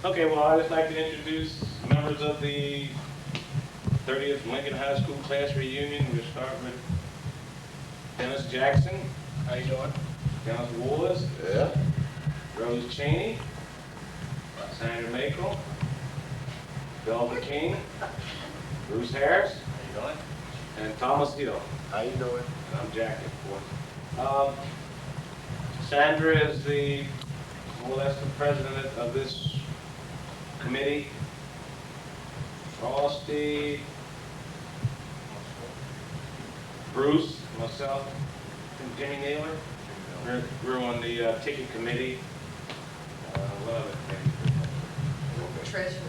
Okay, well, I'd just like to introduce members of the 30th Lincoln High School class reunion. We'll start with Dennis Jackson. How you doing? Dennis Wallace. Yeah. Rose Cheney. Sandra Makel. Belva King. Bruce Harris. How you doing? And Thomas Hill. How you doing? And I'm Jackie, of course. Sandra is the, more or less the president of this committee. Frosty, Bruce, myself, and Jimmy Naylor. We're on the ticket committee. What other committee? Treasurer.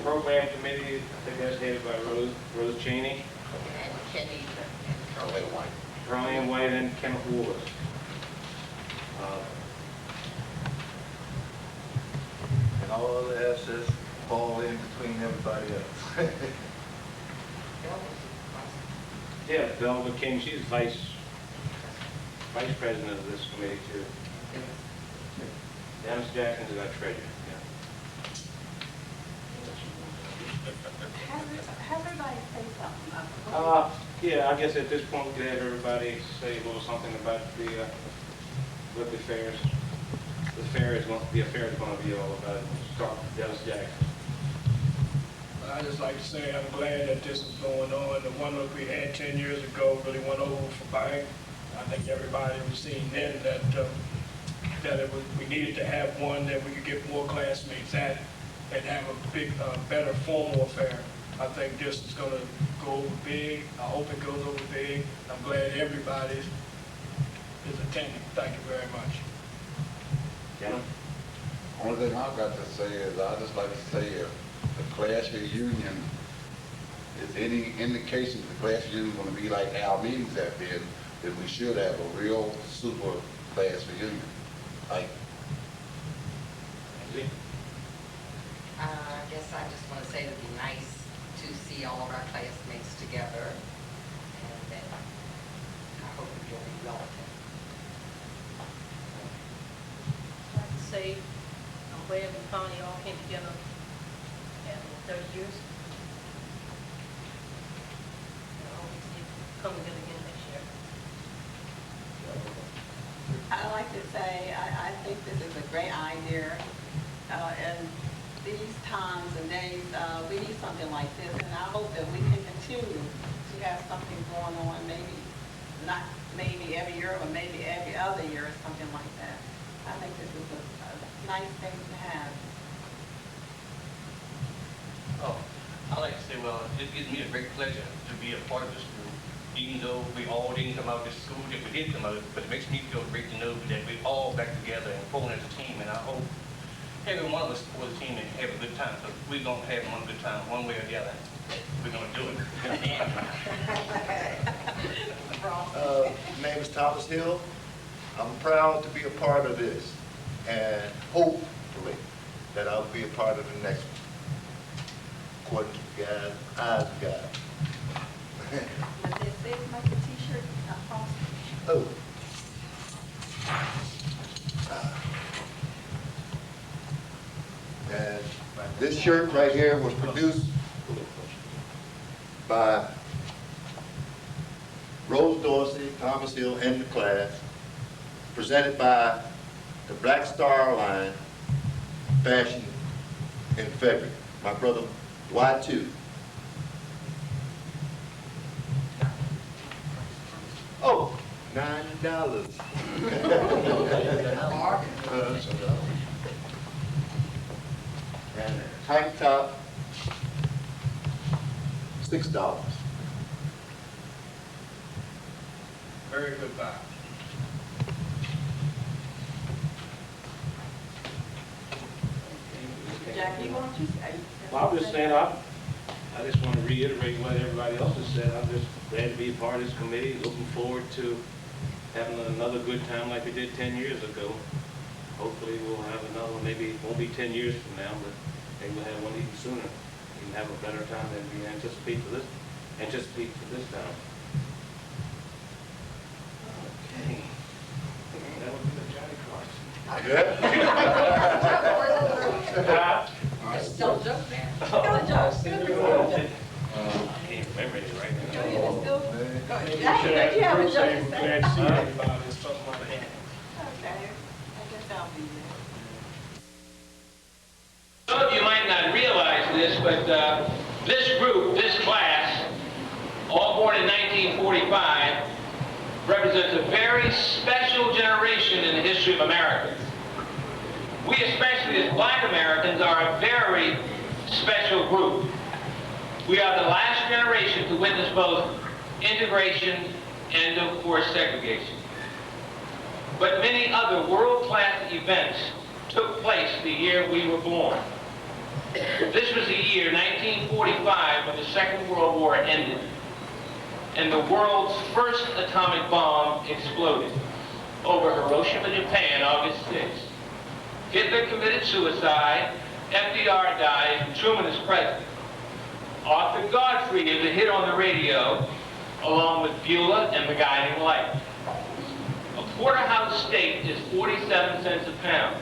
Program committee, I think that's headed by Rose Cheney, And Kenny. Brian White, and Kenneth Wallace. And all other assets fall in between everybody else. Yeah, Belva King, she's vice president of this committee too. Dennis Jackson is our treasurer. Have everybody say something. Yeah, I guess at this point we could have everybody say a little something about what the affair is going to be all about. Start with Dennis Jackson. I'd just like to say I'm glad that this is going on. The one that we had 10 years ago really went over for bang. I think everybody was seeing then that we needed to have one that we could get more classmates at and have a better formal affair. I think this is going to go over big. I hope it goes over big. I'm glad everybody is attending. Thank you very much. Jenna? Only thing I've got to say is I'd just like to say if the class reunion is any indication the class reunion is going to be like our meetings have been, then we should have a real super class reunion. Like, I guess I just want to say it'd be nice to see all of our classmates together, and then I hope you'll be well attended. I'd like to say, I'm glad we finally all came together after 30 years. And I hope we see it come together again next year. I like to say, I think this is a great idea. And these times and days, we need something like this. And I hope that we can continue to have something going on, maybe not maybe every year, but maybe every other year or something like that. I think this is a nice thing to have. Oh, I like to say, well, it gives me a great pleasure to be a part of this group. Even though we all didn't come out of this school, that we did come out, but it makes me feel great to know that we're all back together and pulling as a team. And I hope every one of us for the team and have a good time. So we're going to have one good time, one way or the other. We're going to do it. My name is Thomas Hill. I'm proud to be a part of this, and hopefully that I'll be a part of the next one. According to the guys, eyes guys. But they say make a t-shirt across. Oh. And this shirt right here was produced by Rose Dorsey, Thomas Hill, and the class, presented by the Black Star Line Fashion in Frederick, my brother Y2. Oh, $9. And tank top, $6. Very good buy. Jackie, why don't you say? Well, I'm just saying, I just want to reiterate what everybody else has said. I'm just glad to be a part of this committee, looking forward to having another good time like we did 10 years ago. Hopefully we'll have another one, maybe it won't be 10 years from now, but maybe we'll have one even sooner. We can have a better time than we anticipate for this time. Okay. I think Just tell a joke, man. Go ahead, Josh. Good report. I can't remember it right Go now. ahead, let's go. Go ahead. Maybe I think you have a group joke say to we're say. glad to see everybody or something like that. Okay, I guess I'll be there. Some of you might not realize this, but this group, this class, all born in 1945, represents a very special generation in the history of America. We, especially as Black Americans, are a very special group. We are the last generation to witness both integration and, of course, segregation. But many other world-class events took place the year we were born. This was the year, 1945, when the Second World War ended, and the world's first atomic bomb exploded over Hiroshima, Japan, August 6th. Hitler committed suicide, FDR died, and Truman is president. Arthur Godfrey is a hit on the radio, along with Beulah and the Guiding Light. A porterhouse steak is 47 cents a pound.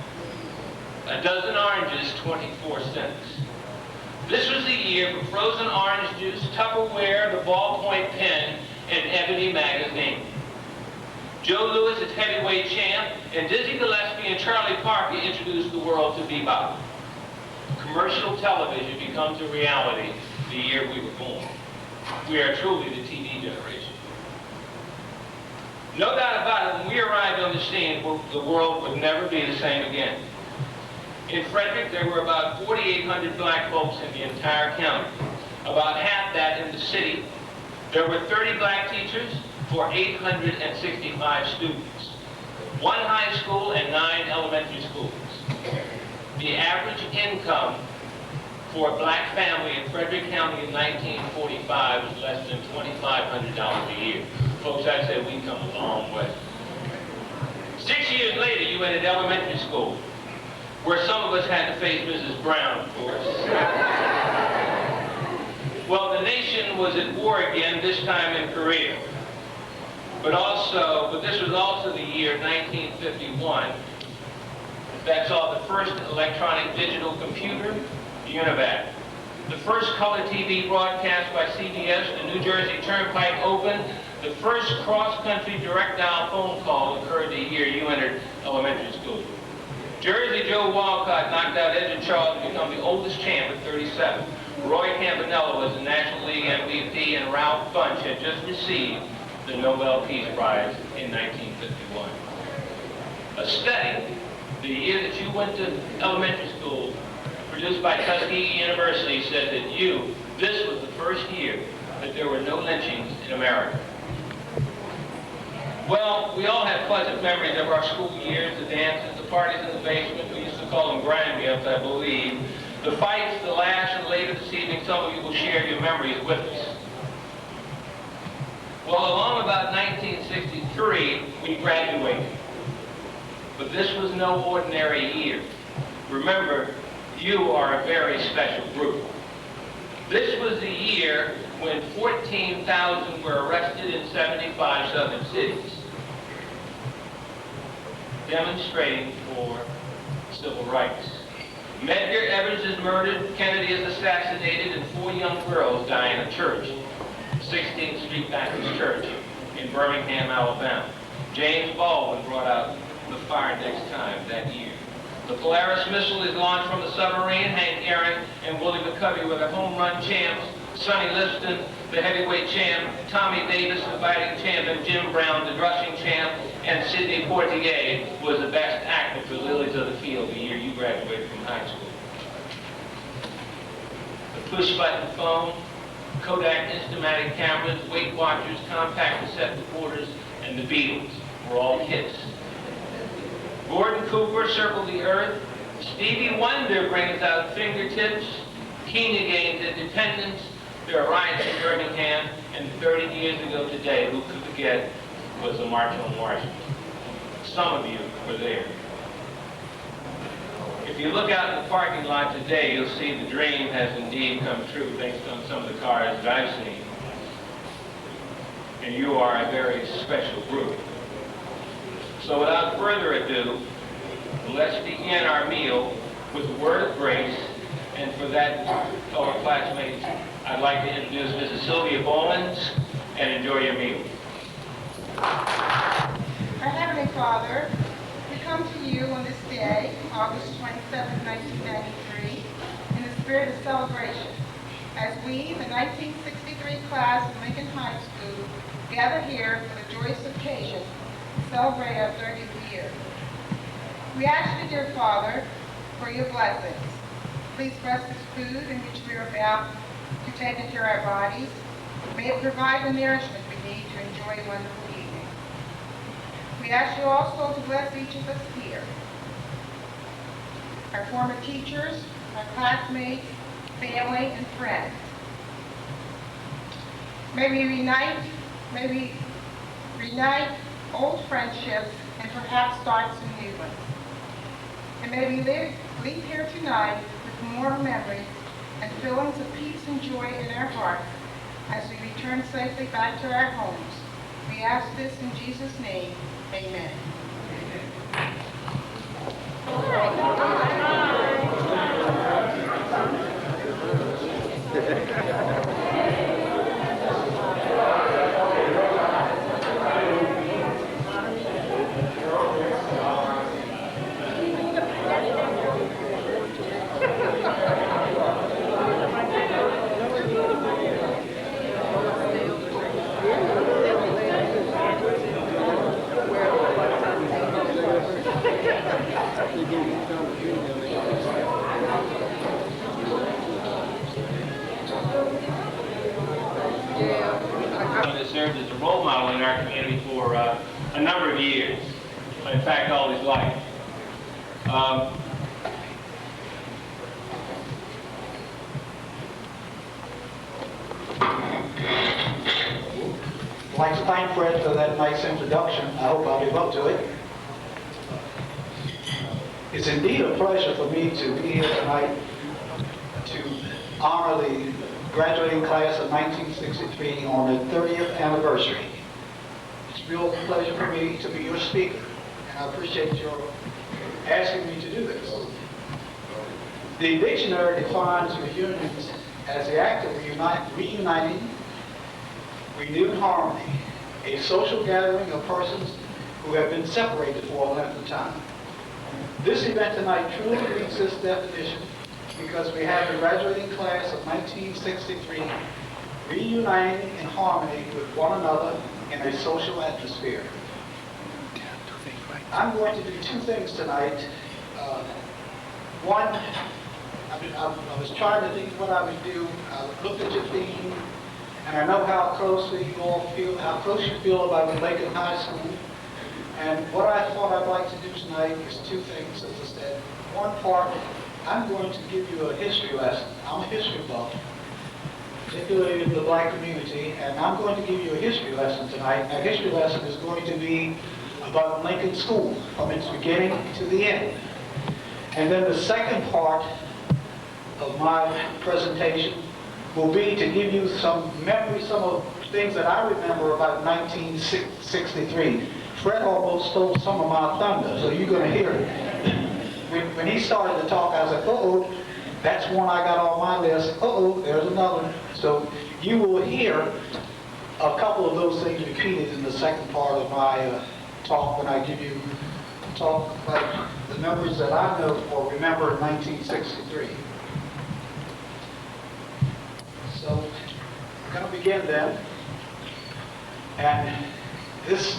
A dozen oranges, 24 cents. This was the year for frozen orange juice, Tupperware, the ballpoint pen, and Ebony magazine. Joe Louis is heavyweight champ, and Dizzy Gillespie and Charlie Parker introduced the world to bebop. Commercial television becomes a reality the year we were born. We are truly the TV generation. No doubt about it, when we arrived on the scene, the world would never be the same again. In Frederick, there were about 4,800 Black folks in the entire county. About half that in the city. There were 30 Black teachers for 865 students. 1 high school and 9 elementary schools. The average income for a Black family in Frederick County in 1945 was less than $2,500 a year. Folks, I'd say we've come a long way. 6 years later, you entered elementary school, where some of us had to face Mrs. Brown, of course. Well, the nation was at war again, this time in Korea. But this was also the year 1951 that saw the first electronic digital computer, UNIVAC. The first color TV broadcast by CBS, the New Jersey Turnpike opened. The first cross-country direct dial phone call occurred the year you entered elementary school. Jersey Joe Walcott knocked out Edwin Charles to become the oldest champ at 37. Roy Campanella was the National League MVP, and Ralph Bunche had just received the Nobel Peace Prize in 1951. A study, the year that you went to elementary school, produced by Tuskegee University, said that this was the first year that there were no lynchings in America. Well, we all have pleasant memories of our school years, the dances, the parties in the basement. We used to call them grind-me-ups, I believe. The fights, the laughs, and later this evening, some of you will share your memories with us. Well, along about 1963, we graduated. But this was no ordinary year. Remember, you are a very special group. This was the year when 14,000 were arrested in 75 southern cities, demonstrating for civil rights. Medgar Evers is murdered, Kennedy is assassinated, and 4 young girls die in a church, 16th Street Baptist Church in Birmingham, Alabama. James Baldwin brought out the fire next time that year. The Polaris missile is launched from the submarine. Hank Aaron and Willie McCovey were the home run champs. Sonny Liston, the heavyweight champ. Tommy Davis, the fighting champ. And Jim Brown, the rushing champ. And Sidney Poitier was the best actor for Lilies of the Field the year you graduated from high school. The push-button phone, Kodak Instamatic cameras, Weight Watchers, compact cassette recorders, and the Beatles were all hits. Gordon Cooper, Circle the Earth. Stevie Wonder brings out Fingertips. Keenan gains Independence. There are riots in Birmingham. And 30 years ago today, who could forget, was the March on Washington. Some of you were there. If you look out in the parking lot today, you'll see the dream has indeed come true based on some of the cars that I've seen. And you are a very special group. So without further ado, let's begin our meal with a word of grace. And for that, our classmates, I'd like to introduce Mrs. Sylvia Bowens, and enjoy your meal. Our Heavenly Father, we come to you on this day, August 27, 1993, in the spirit of celebration, as we, the 1963 class of Lincoln High School, gather here for the joyous occasion to celebrate our 30th year. We ask you, dear Father, for your blessings. Please bless this food in which we are about to take into our bodies. May it provide the nourishment we need to enjoy a wonderful evening. We ask you also to bless each of us here. Our former teachers, our classmates, family, and friends. May we reunite old friendships and perhaps start some new ones. And may we leave here tonight with more memories and feelings of peace and joy in our hearts as we return safely back to our homes. We ask this in Jesus' name. Amen. That served as a role model in our community for a number of years. In fact, all his life. I'd like to thank Fred for that nice introduction. I hope I'll live up to it. It's indeed a pleasure for me to be here tonight to honor the graduating class of 1963 on the 30th anniversary. It's a real pleasure for me to be your speaker, and I appreciate your asking me to do this. The dictionary defines reunions as the act of reuniting, renewed harmony, a social gathering of persons who have been separated for a length of time. This event tonight truly meets this definition because we have the graduating class of 1963 reuniting in harmony with one another in a social atmosphere. I'm going to do two things tonight. One, I was trying to think what I would do. I looked at your theme, and I know how closely you all feel, how close you feel about the Lincoln High School. And what I thought I'd like to do tonight is two things, as I said. One part, I'm going to give you a history lesson. I'm a history buff, particularly in the black community, and I'm going to give you a history lesson tonight. That history lesson is going to be about Lincoln School, from its beginning to the end. And then the second part of my presentation will be to give you some memories, some of the things that I remember about 1963. Fred almost stole some of my thunder, so you're going to hear it. When he started to talk, I was like, uh-oh, that's one I got on my list. Uh-oh, there's another one. So you will hear a couple of those things repeated in the second part of my talk when I give you talk about the memories that I know or remember in 1963. So I'm going to begin then. And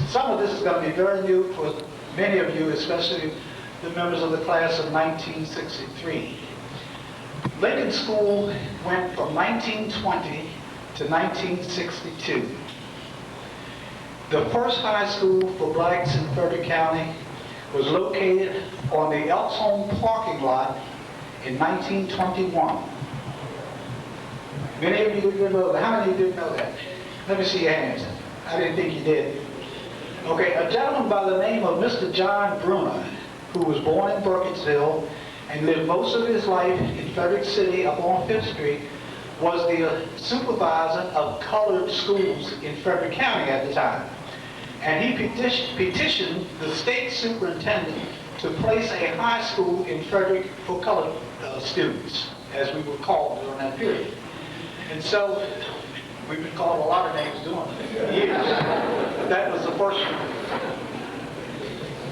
some of this is going to be very new for many of you, especially the members of the class of 1963. Lincoln School went from 1920 to 1962. The first high school for blacks in Frederick County was located on the Elks Home parking lot in 1921. Many of you didn't know that. How many of you didn't know that? Let me see your hands. I didn't think you did. Okay, a gentleman by the name of Mr. John Bruner, who was born in Burkittsville and lived most of his life in Frederick City up on 5th Street, was the supervisor of colored schools in Frederick County at the time. And he petitioned the state superintendent to place a high school in Frederick for colored students, as we were called during that period. And so, we've been called a lot of names during the years, but that was the first one.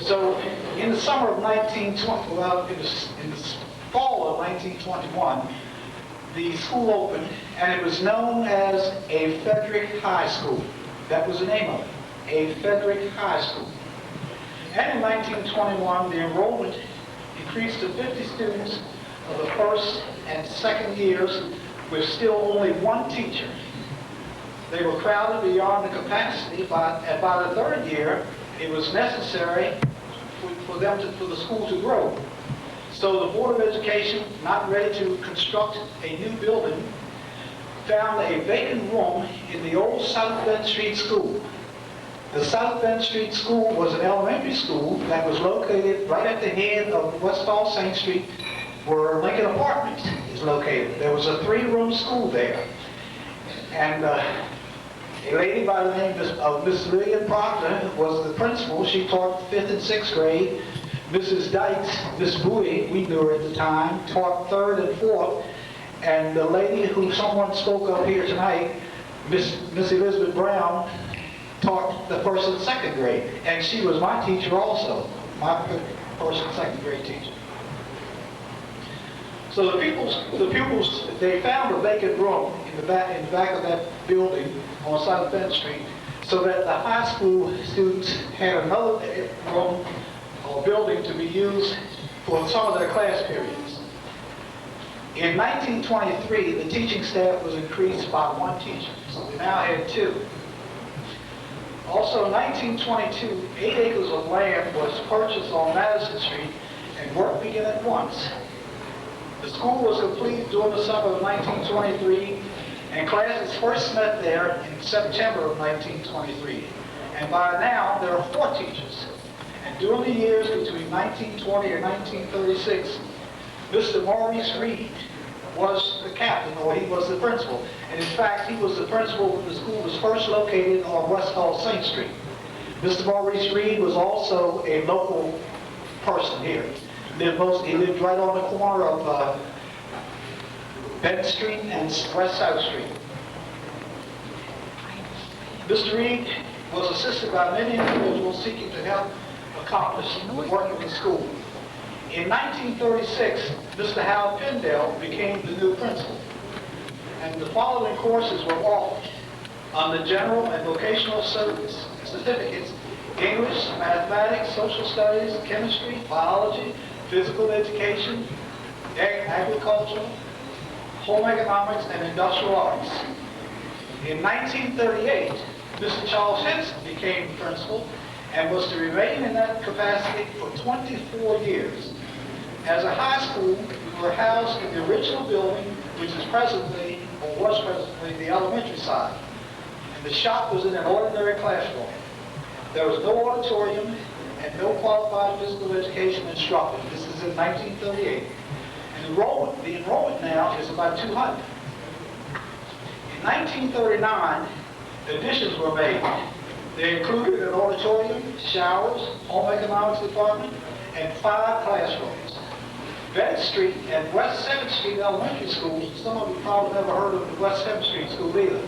So, in the summer of 1920, well, in the fall of 1921, the school opened, and it was known as a Frederick High School. That was the name of it, a Frederick High School. And in 1921, the enrollment increased to 50 students of the first and second years, with still only one teacher. They were crowded beyond the capacity, but by the third year, it was necessary for the school to grow. So the Board of Education, not ready to construct a new building, found a vacant room in the old South Bend Street School. The South Bend Street School was an elementary school that was located right at the head of Westfall St. Street, where Lincoln Apartments is located. There was a 3-room school there. And a lady by the name of Miss Lillian Proctor was the principal. She taught 5th and 6th grade. Mrs. Dykes, Miss Bowie, we knew her at the time, taught 3rd and 4th. And the lady who someone spoke of here tonight, Miss Elizabeth Brown, taught the 1st and 2nd grade. And she was my teacher also, my 1st and 2nd grade teacher. So the pupils, they found a vacant room in the back of that building on South Bend Street, so that the high school students had another room or building to be used for some of their class periods. In 1923, the teaching staff was increased by 1 teacher, so we now had 2. Also in 1922, 8 acres of land was purchased on Madison Street, and work began at once. The school was completed during the summer of 1923, and classes first met there in September of 1923. And by now, there are 4 teachers. And during the years between 1920 and 1936, Mr. Maurice Reed was the captain, or he was the principal. And in fact, he was the principal when the school was first located on West Hall St. Street. Mr. Maurice Reed was also a local person here. He lived right on the corner of Bennett Street and West South Street. Mr. Reed was assisted by many individuals seeking to help accomplish the work of the school. In 1936, Mr. Hal Pendell became the new principal, and the following courses were offered on the general and vocational certificates: English, mathematics, social studies, chemistry, biology, physical education, agriculture, home economics, and industrial arts. In 1938, Mr. Charles Henson became principal and was to remain in that capacity for 24 years. As a high school, we were housed in the original building, which is presently, or was presently, the elementary side. And the shop was in an ordinary classroom. There was no auditorium and no qualified physical education instructor. This is in 1938. And the enrollment now is about 200. In 1939, additions were made. They included an auditorium, showers, home economics department, and 5 classrooms. Bennett Street and West 7th Street Elementary Schools, some of you probably never heard of the West 7th Street School either.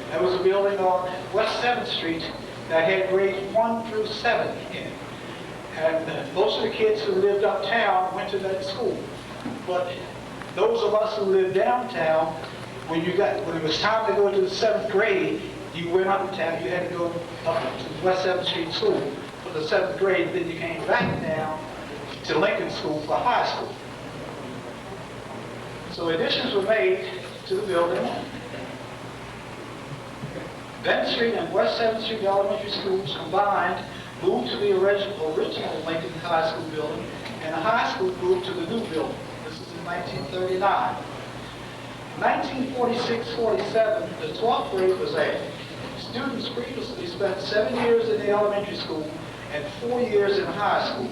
There was a building on West 7th Street that had grades 1 through 7 in it. And most of the kids who lived uptown went to that school. But those of us who lived downtown, when it was time to go to the 7th grade, you went uptown, you had to go up to West 7th Street School for the 7th grade, then you came back down to Lincoln School for high school. So additions were made to the building. Bennett Street and West 7th Street elementary schools combined moved to the original Lincoln High School building, and the high school moved to the new building. This is in 1939. In 1946-47, the 12th grade was added. Students previously spent 7 years in the elementary school and 4 years in high school.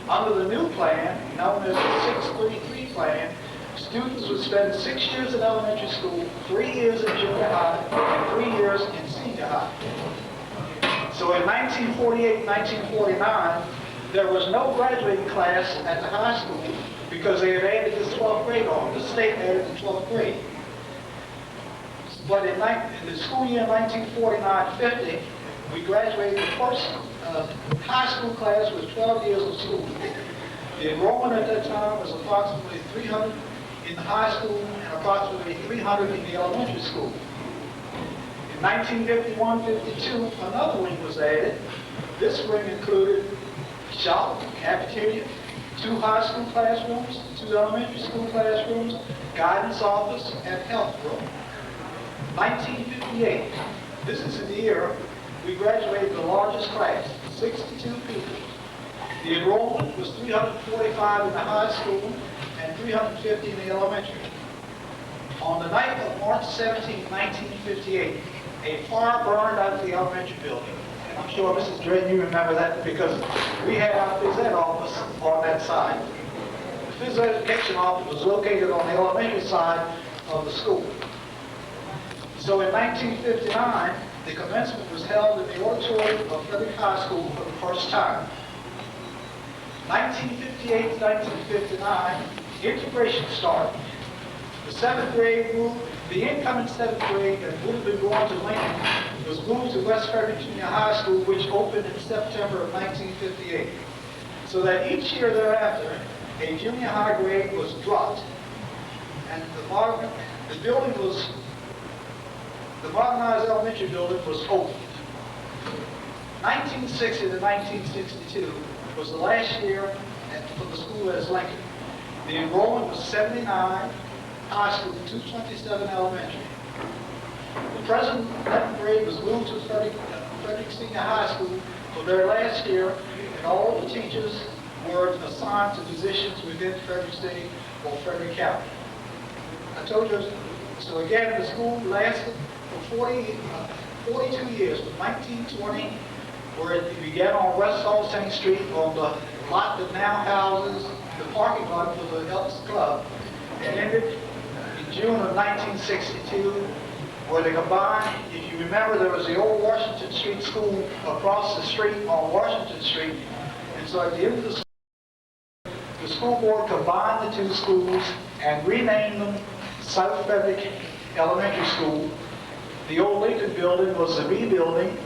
Under the new plan, known as the 633 plan, students would spend 6 years in elementary school, 3 years in junior high, and 3 years in senior high. So in 1948-1949, there was no graduating class at the high school because they had added this 12th grade on. The state added the 12th grade. But in the school year 1949-50, we graduated the first high school class with 12 years of school. The enrollment at that time was approximately 300 in the high school and approximately 300 in the elementary school. In 1951-52, another wing was added. This wing included shop, cafeteria, 2 high school classrooms, 2 elementary school classrooms, guidance office, and health room. 1958, this is the year we graduated the largest class, 62 people. The enrollment was 345 in the high school and 350 in the elementary. On the night of March 17, 1958, a fire burned out of the elementary building. And I'm sure Mrs. Drayton, you remember that because we had our phys ed office on that side. The physical education office was located on the elementary side of the school. So in 1959, the commencement was held in the auditorium of Frederick High School for the first time. 1958 to 1959, integration started. The 7th grade moved, the incoming 7th grade that would have been going to Lincoln was moved to West Frederick Junior High School, which opened in September of 1958. So that each year thereafter, a junior high grade was dropped, and the modernized elementary building was opened. 1960 to 1962 was the last year for the school as Lincoln. The enrollment was 79 high school, 227 elementary. The present 11th grade was moved to Frederick Senior High School for their last year, and all of the teachers were assigned to positions within Frederick City or Frederick County. I told you, so again, the school lasted for 42 years, from 1920, where it began on West Salt St. Street on the lot that now houses the parking lot for the Elks Club, and ended in June of 1962, where they combined, if you remember, there was the old Washington Street School across the street on Washington Street, and so at the end of the school board combined the 2 schools and renamed them South Frederick Elementary School. The old Lincoln building was the B building,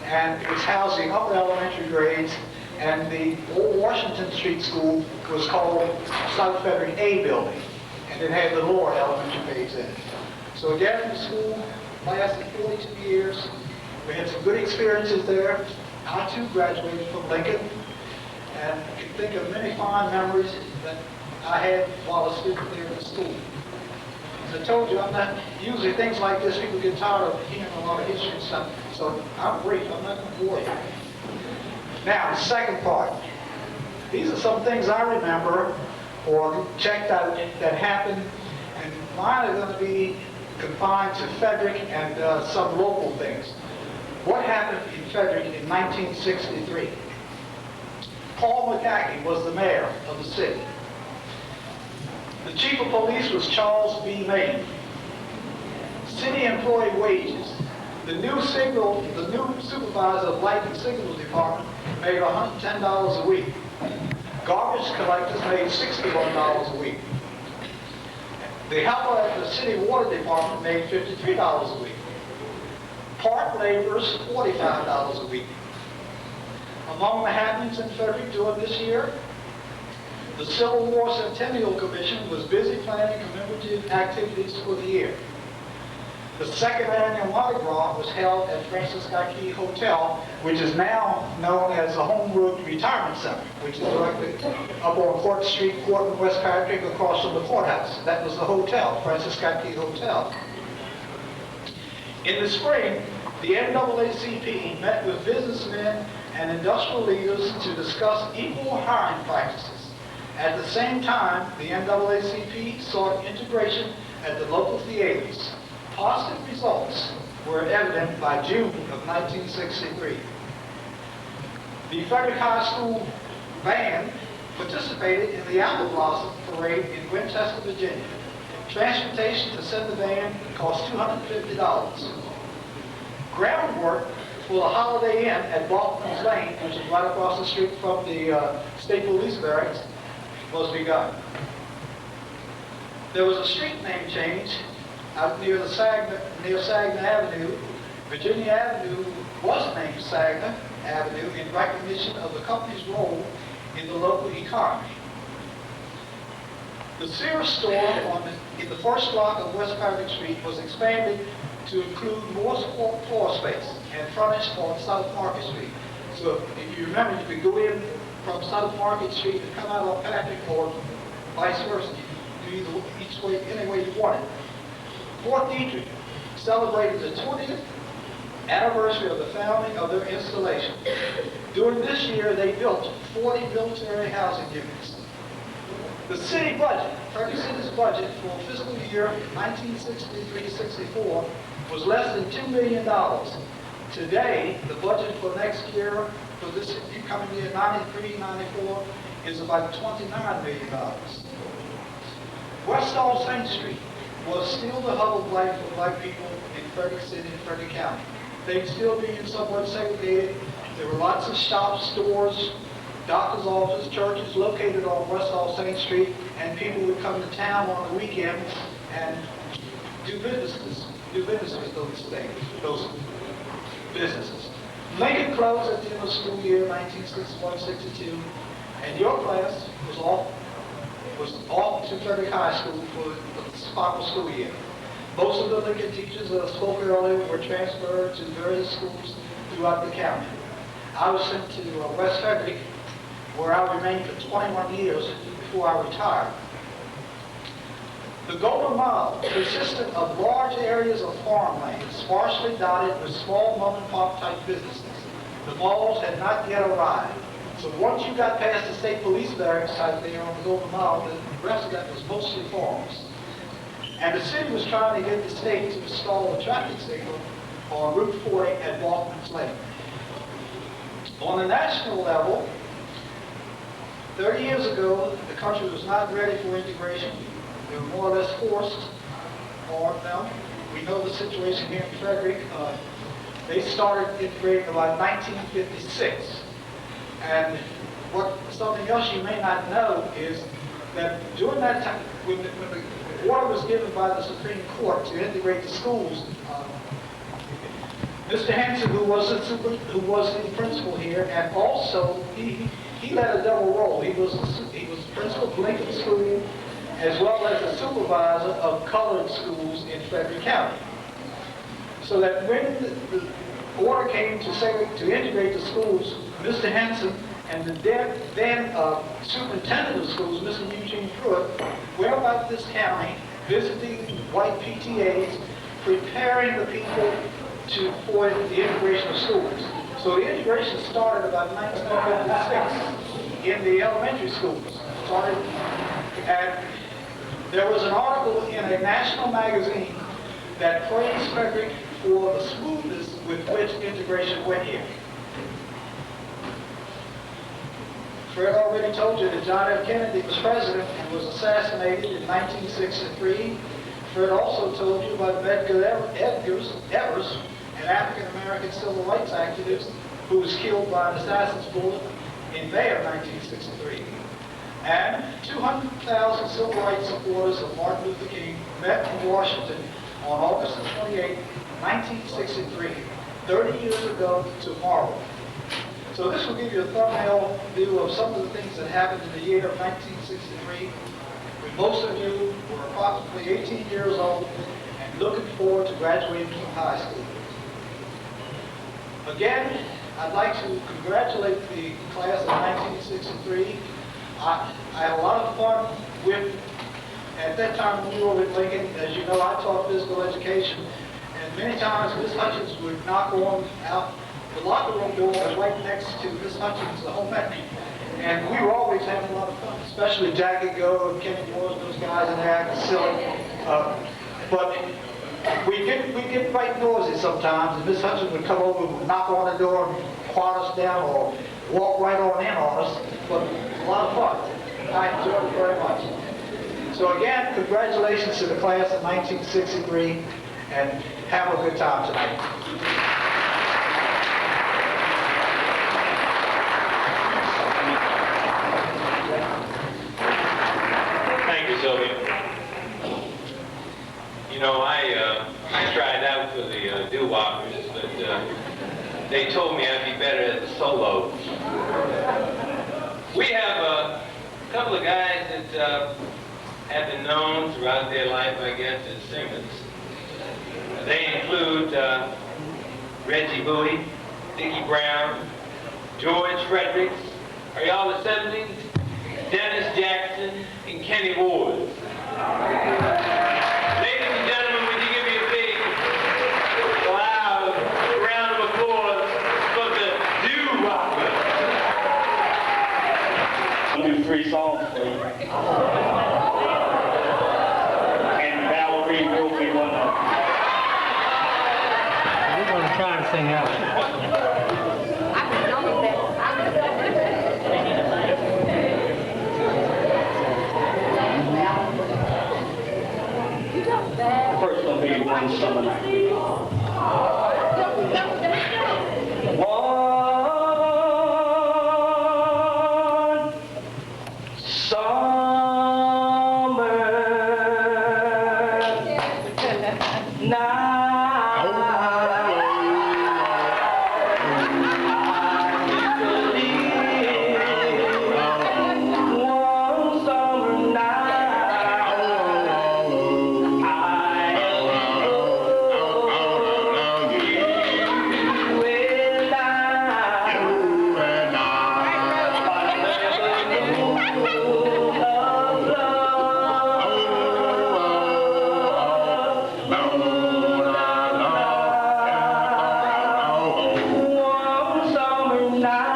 and it was housing upper elementary grades, and the old Washington Street School was called South Frederick A building, and it had the lower elementary grades in it. So again, the school lasted 42 years. We had some good experiences there. I too graduated from Lincoln, and I can think of many fond memories that I had while a student there at the school. As I told you, I'm not, usually things like this, people get tired of hearing a lot of history and stuff, so I'm brief, I'm not going to bore you. Now, the second part. These are some things I remember or checked out that happened, and mine are going to be confined to Frederick and some local things. What happened in Frederick in 1963? Paul McCackey was the mayor of the city. The chief of police was Charles B. Maine. City employee wages. The new supervisor of light and signals department made $110 a week. Garbage collectors made $61 a week. The helper at the city water department made $53 a week. Park laborers, $45 a week. Among the happenings in Frederick during this year, the Civil War Centennial Commission was busy planning commemorative activities for the year. The second annual Mardi Gras was held at Francis Scott Key Hotel, which is now known as the Homewood Retirement Center, which is directly up on Court Street, Court in West Patrick, across from the courthouse. That was the hotel, Francis Scott Key Hotel. In the spring, the NAACP met with businessmen and industrial leaders to discuss equal hiring practices. At the same time, the NAACP sought integration at the local theaters. Positive results were evident by June of 1963. The Frederick High School band participated in the Apple Blossom Parade in Winchester, Virginia. Transportation to send the band cost $250. Groundwork for the Holiday Inn at Balkman's Lane, which is right across the street from the State Police Barracks, was begun. There was a street name change out near Sagna Avenue. Virginia Avenue was named Sagna Avenue in recognition of the company's role in the local economy. The Sears store in the first block of West Frederick Street was expanded to include more floor space and frontage on South Market Street. So if you remember, you could go in from South Market Street and come out on Patrick, or vice versa. You do either each way, any way you want it. Fort Detrick celebrated the 20th anniversary of the founding of their installation. During this year, they built 40 military housing units. The city budget, Frederick City's budget for fiscal year 1963-64 was less than $2 million. Today, the budget for next year, for this coming year, 93-94, is about $29 million. West All Saint Street was still the hub of life for black people in Frederick City and Frederick County. They'd still be somewhat segregated. There were lots of shops, stores, doctor's offices, churches located on West All Saint Street, and people would come to town on the weekends and do business with those things, those businesses. Lincoln closed at the end of the school year, 1961-62, and your class was off to Frederick High School for the final school year. Most of the Lincoln teachers that I spoke earlier were transferred to various schools throughout the county. I was sent to West Frederick, where I remained for 21 years before I retired. The Golden Mile consisted of large areas of farmland, sparsely dotted with small mom-and-pop type businesses. The malls had not yet arrived. So once you got past the State Police Barracks out there on the Golden Mile, the rest of that was mostly farms. And the city was trying to get the state to install a traffic signal on Route 40 at Balkman's Lane. On the national level, 30 years ago, the country was not ready for integration. They were more or less forced on them. We know the situation here in Frederick. They started integrating about 1956. And something else you may not know is that during that time, when the order was given by the Supreme Court to integrate the schools, Mr. Hanson, who was the principal here, and also he had a double role. He was principal of Lincoln School, as well as the supervisor of colored schools in Frederick County. So that when the order came to integrate the schools, Mr. Hanson and the then superintendent of schools, Mr. Eugene Pruitt, went about this county visiting white PTAs, preparing the people for the integration of schools. So the integration started about 1956 in the elementary schools. And there was an article in a national magazine that praised Frederick for the smoothness with which integration went here. Fred already told you that John F. Kennedy was president and was assassinated in 1963. Fred also told you about Medgar Evers, an African-American civil rights activist who was killed by an assassin's bullet in May of 1963. And 200,000 civil rights supporters of Martin Luther King met in Washington on August 28, 1963, 30 years ago tomorrow. So this will give you a thumbnail view of some of the things that happened in the year of 1963, when most of you were approximately 18 years old and looking forward to graduating from high school. Again, I'd like to congratulate the class of 1963. I had a lot of fun with, at that time when we were with Lincoln, as you know, I taught physical education, and many times Miss Hutchins would knock on out the locker room door right next to Miss Hutchins, the home ec. And we were always having a lot of fun, especially Jackie Go and Kenny Wars, those guys in there acting silly. But we get quite noisy sometimes, and Miss Hutchins would come over and knock on the door and quiet us down or walk right on in on us. But a lot of fun. I enjoyed it very much. So again, congratulations to the class of 1963, and have a good time tonight. Sylvia. You know, I tried out for the doo-woppers, but they told me I'd be better at the solos. We have a couple of guys that have been known throughout their life, I guess, as singers. They include Reggie Bowie, Dickie Brown, George Fredericks, are y'all the 70s? Dennis Jackson, and Kenny Ward. Ladies and gentlemen, would you give me a big, loud round of applause for the doo-wopper? I'll do 3 songs for you. And Valerie will be one of them. We're going to try and sing out. First will be One Summer Night. One summer night.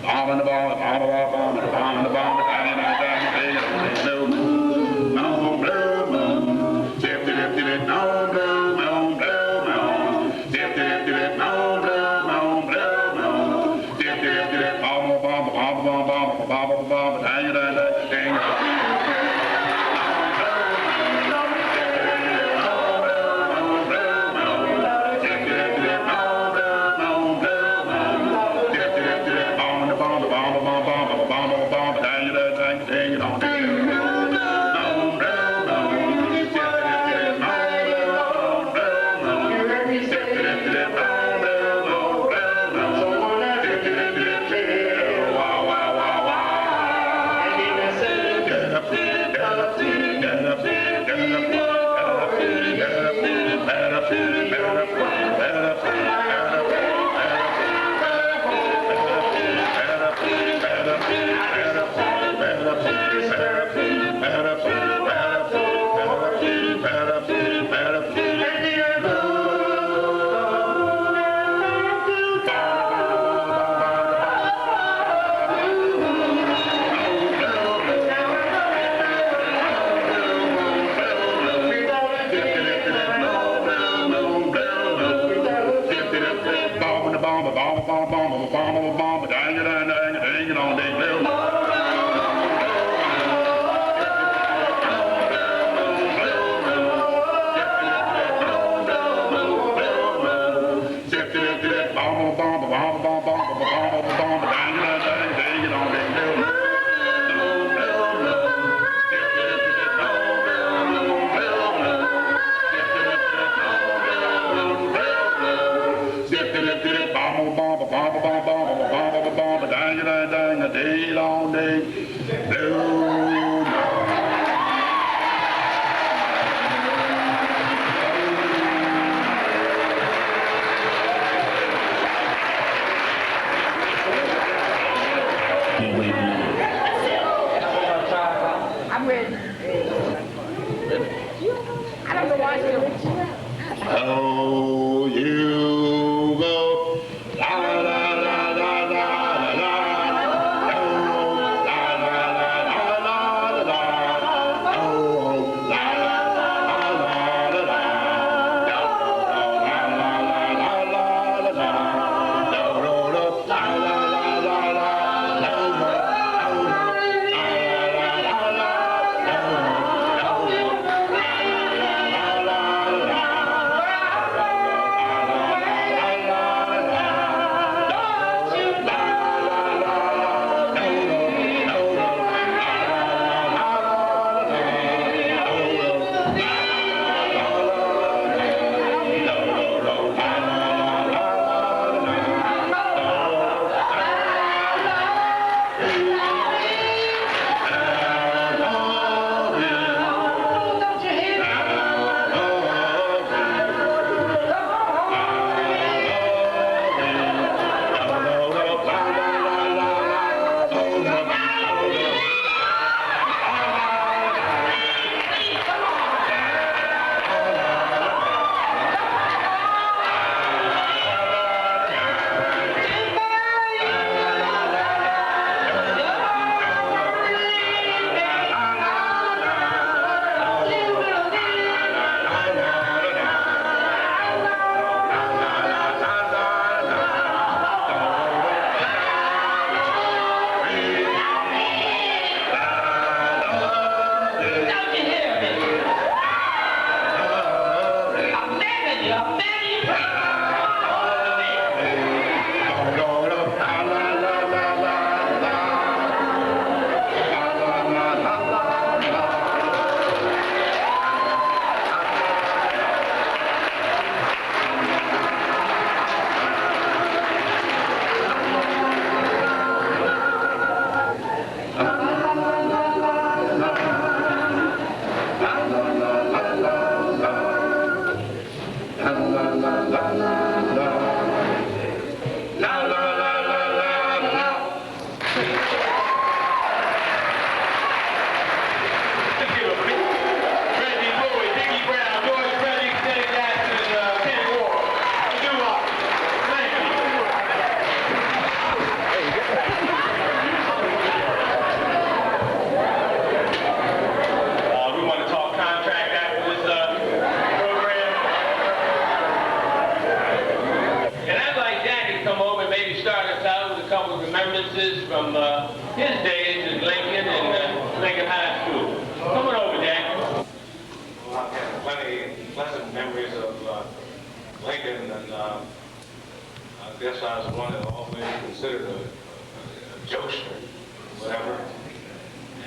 Bomb in the bomb, bomb in the bomb, bomb in the bomb, bomb in the bomb, bomb in the bomb, day, long day, blue. I'm ready. I don't know why I Oh, you go, la la la la la la la, oh, la la la la la la, oh, la la la la la la, la la la la la la, la la remembrances from his days at Lincoln and Lincoln High School. Coming over, Jack. Well, I've had plenty pleasant memories of Lincoln, and I guess I was one that always considered a jokester, whatever.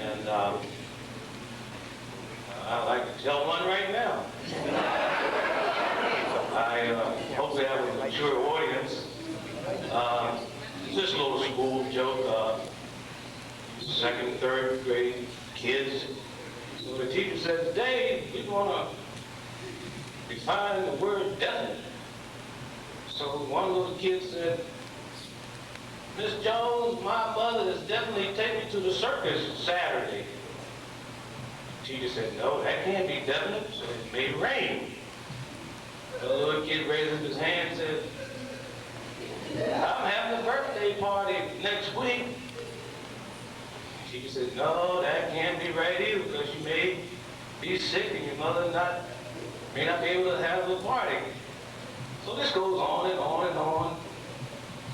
And I'd like to tell one right now. I hope we have a mature audience. Just a little school joke. Second, third grade kids. So the teacher said, "Today we want to define the word definite." So one little kid said, "Miss Jones, my mother is definitely taking me to the circus Saturday." The teacher said, "No, that can't be definite, so it may rain." The little kid raises his hand and said, "I'm having a birthday party next week." The teacher said, "No, that can't be right either, because you may be sick and your mother may not be able to have the party." So this goes on and on and on.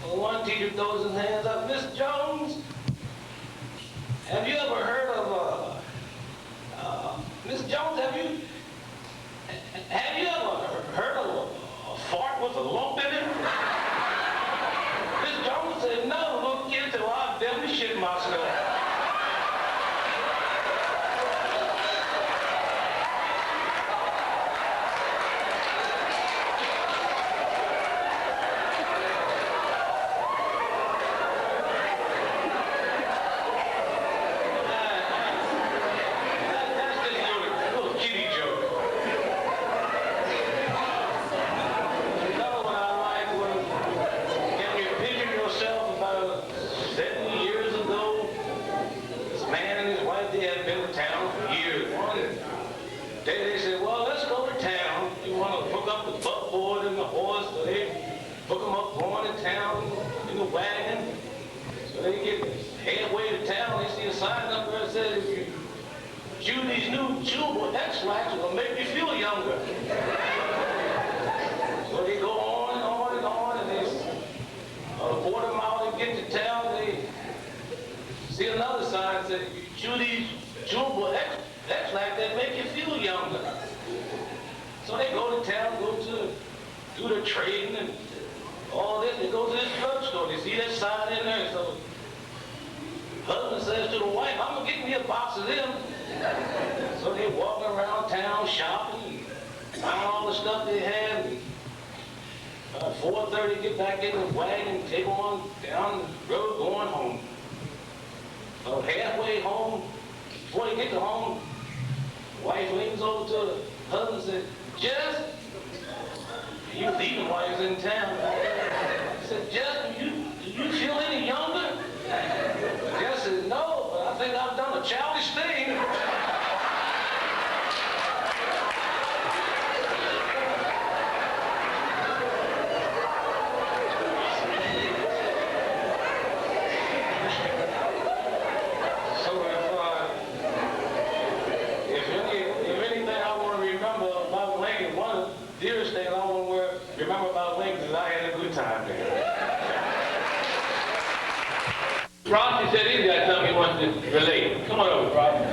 So one teacher throws his hands up, "Miss Jones, have you ever heard of Miss Jones, have you ever heard of a fart with a lump in it?" Miss Jones said, "No." Little kid said, "Well, I've definitely shit myself." wagon. So they get halfway to town, they see a sign up there that says, chew these new chewable X-Lax, it'll make you feel younger. So they go on and on and on, and they, a quarter mile they get to town, they see another sign that says, chew these chewable X-Lax that make you feel younger. So they go to town, do the trading and all this. They go to this drugstore. They see that sign in there. So husband says to the wife, I'm going to get me a box of them. So they walking around town shopping, buying all the stuff they have. 4:30, get back in the wagon, take on down the road, going home. So halfway home, before they get to home, the wife leans over to the husband and says, Jess, you leaving while you're in town. He said, Jess, do you feel any younger? Jess said, no, but I think I've done a childish thing. Remember about Lincoln is I had a good time there. Frosty said he's got something he wants to relate. Come on over, Frosty.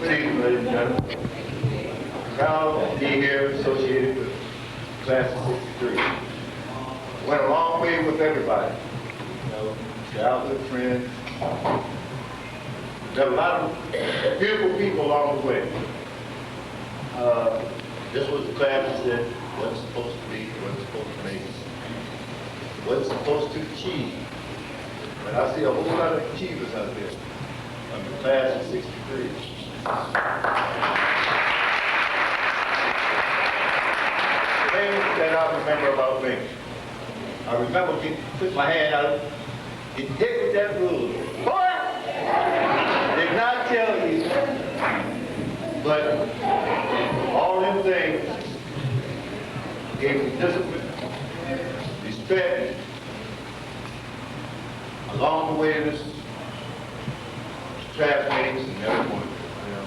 Good evening, ladies and gentlemen. Proud to be here associated with Class of 63. Went a long way with everybody. You know, childhood friends. There were a lot of beautiful people along the way. This was the class that wasn't supposed to be, wasn't supposed to make, wasn't supposed to achieve. But I see a whole lot of achievers out there from the class of 63. Things that I remember about me. I remember putting my hand out, getting hit with that ruler. Boy! Did not tell you, but all them things gave me discipline, respect, along the way this classmates and everyone, you know,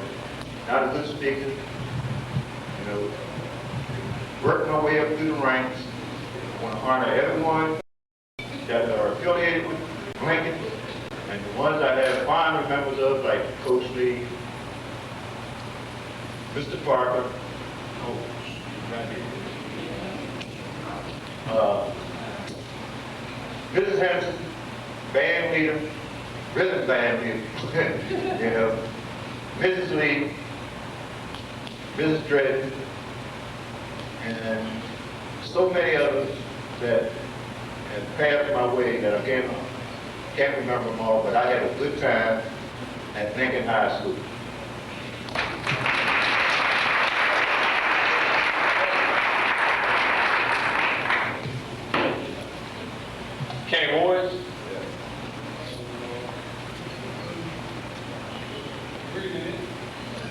not a good speaker, you know, worked my way up through the ranks. I want to honor everyone that are affiliated with Lincoln, and the ones I have fond members of, like Coach Lee, Mr. Parker, Mrs. Henson, band leader, rhythm band leader, you know, Mrs. Lee, Mrs. Dredden, and so many others that have passed my way that I can't remember them all, but I had a good time at Lincoln High School. Kenny Ward.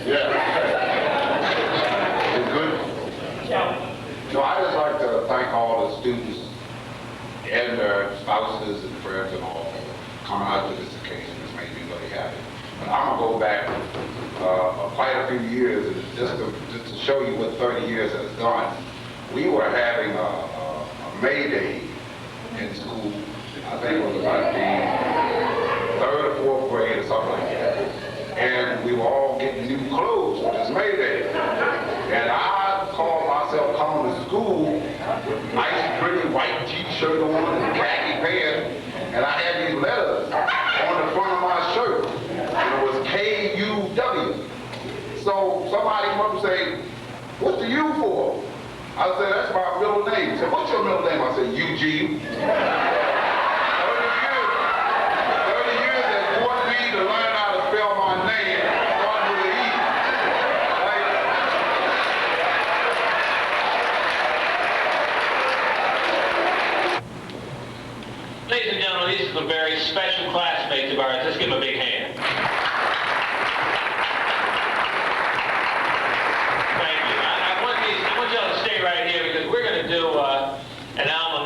Yeah. It's good. So I just like to thank all the students and their spouses and friends and all for coming out to this occasion. This made me really happy. But I'm gonna go back quite a few years, and just to show you what 30 years has done. We were having a May Day in school. I think it was about the 3rd or 4th grade or something like that. And we were all getting new clothes for this May Day. And I called myself coming to school, nice pretty white t-shirt on and khaki pants, and I had these letters on the front of my shirt. And it was K-U-W. So somebody came up and said, "What's the U for?" I said, "That's my middle name." He said, "What's your middle name?" I said, "Eugene." 30 years that taught me to learn how to spell my name, starting with an E. Ladies and gentlemen, these are some very special classmates of ours. Let's give them a big hand. Thank you. I want y'all to stay right here because we're going to do an album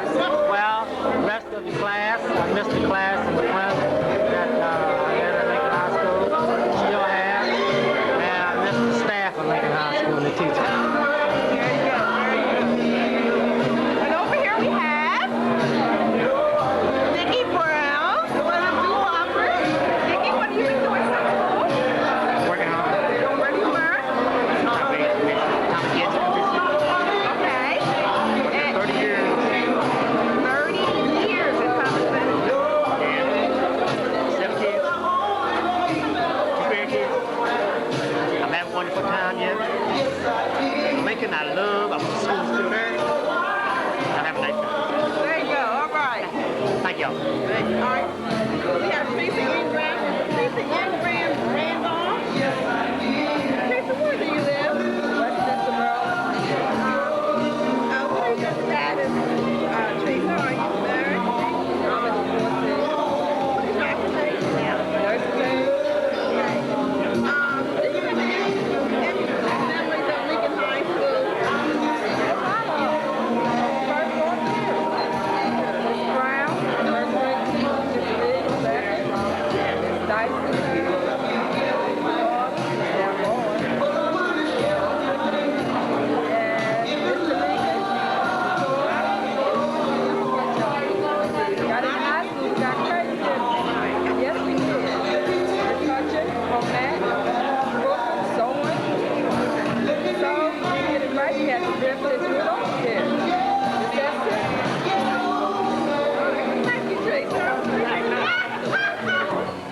Well, the rest of the class, I missed the class in the front that I had at Lincoln High School, still have, and I missed the staff at Lincoln High School and the teachers. And over here we have Nikki Brown, one of the Whoppers. Nikki, what are you doing at school? Working hard. Where do you work? Okay. And 30 years. 30 years at Thomas Edison. 7 kids. 2 grandkids. I'm having a wonderful time here. Lincoln, I love. I'm a school student. I have a nice time. There you go. All right. Thank y'all. All right. We have Tracy Ingram. Tracy Ingram Randolph. Tracy, where do you live? Westchester, Maryland. What is your status? Tracy, are you married? I'm a divorcee. What is your occupation now? Nursing. Okay. Do you have any memories of Lincoln High School? First one, Miss Brown, first grade teacher, Miss Lee, second, Miss Dyson, got in high school, we got crazy, didn't we? Yes, we did. We're touching, romance, cooking, sewing. So, we get it right, we had to rip this with us there. That's it. Thank you, Tracy.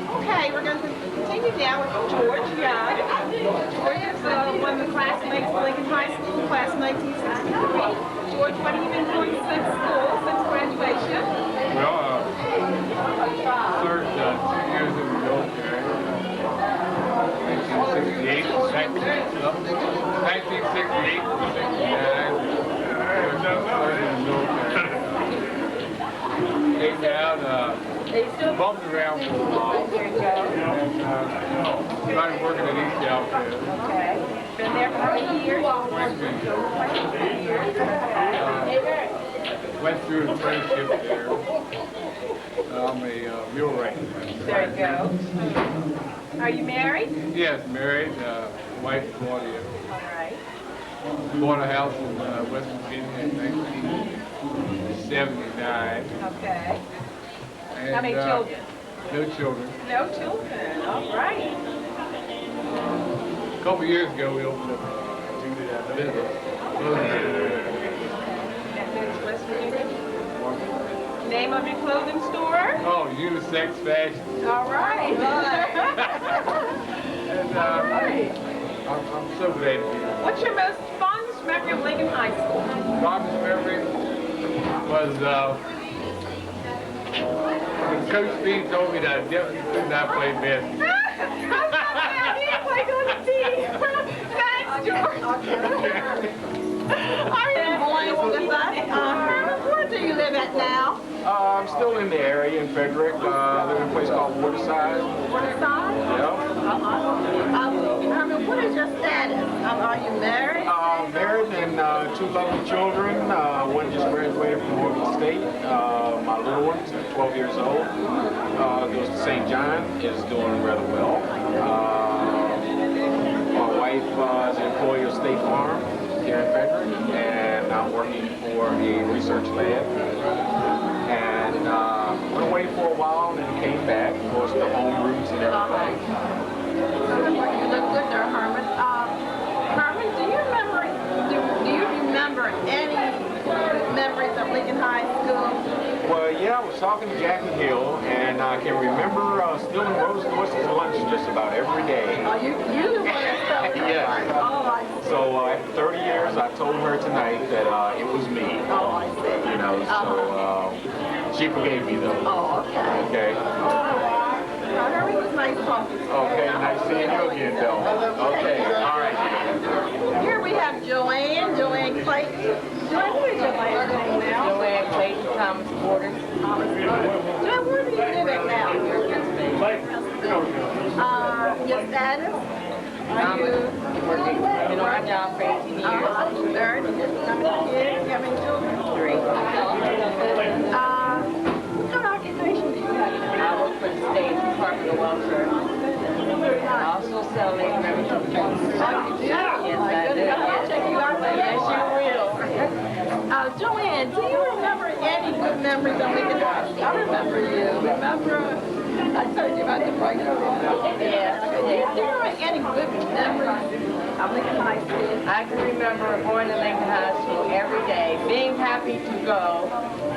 Okay, we're going to continue now with George Young. George is one of the classmates of Lincoln High School, class of 1963. George, what have you been doing since school, since graduation? Well, served 2 years in the military. 1968, 1968, 69. Served in the military. Came down, bumped around for a while. And started working at East Outfit. Okay. Been there for how many years? 23 years. Went through an apprenticeship there. I'm a wheelwright. There you go. Are you married? Yes, married, wife Claudia. All right. Bought a house in West Virginia in 1979. Okay. And, How many children? No children. No children. All right. A couple years ago, we opened up a business. West Virginia. Name of your clothing store? Oh, unisex fashion. All right. And I'm so glad to be here. What's your most fondest memory of Lincoln High School? Fondest memory was when Coach Bean told me that I definitely could not play basketball. He didn't play on the team. Thanks, George. All right, boys with us. Where do you live at now? I'm still in the area in Frederick. I live in a place called Waterside. Waterside? Yeah. Herman, what is your status? Are you married? Married and 2 lovely children. One just graduated from Oregon State. My little one, 12 years old, goes to St. John, is doing rather well. My wife is an employee of State Farm here in Frederick, and I'm working for a research lab. And went away for a while and then came back, of course, the home roots and everything. You look good there, Herman. Herman, do you remember any memories of Lincoln High School? Well, yeah, I was talking to Jackie Hill, and I can remember stealing Rose Lewis's lunch just about every day. Oh, you the one that spelled it. Yes. Oh, I see. So after 30 years, I told her tonight that it was me. Oh, I see. You know, so she forgave me though. Oh, okay. Okay. Herman, it was nice talking to you. Okay, nice seeing you again, Bill. Okay, all right. Here we have Joanne Clayton. Joanne, who is your last name now? Joanne Clayton, Thomas Borders. Joanne, where do you live at now? Your status? Are you Working, been on my job for 18 years. married? How many kids? How many children? 3. Joanne, do you remember any good memories of Lincoln High School? I remember you. Remember, I told you about the break. Yeah. Do you remember any good memories of Lincoln High School? I can remember going to Lincoln High School every day, being happy to go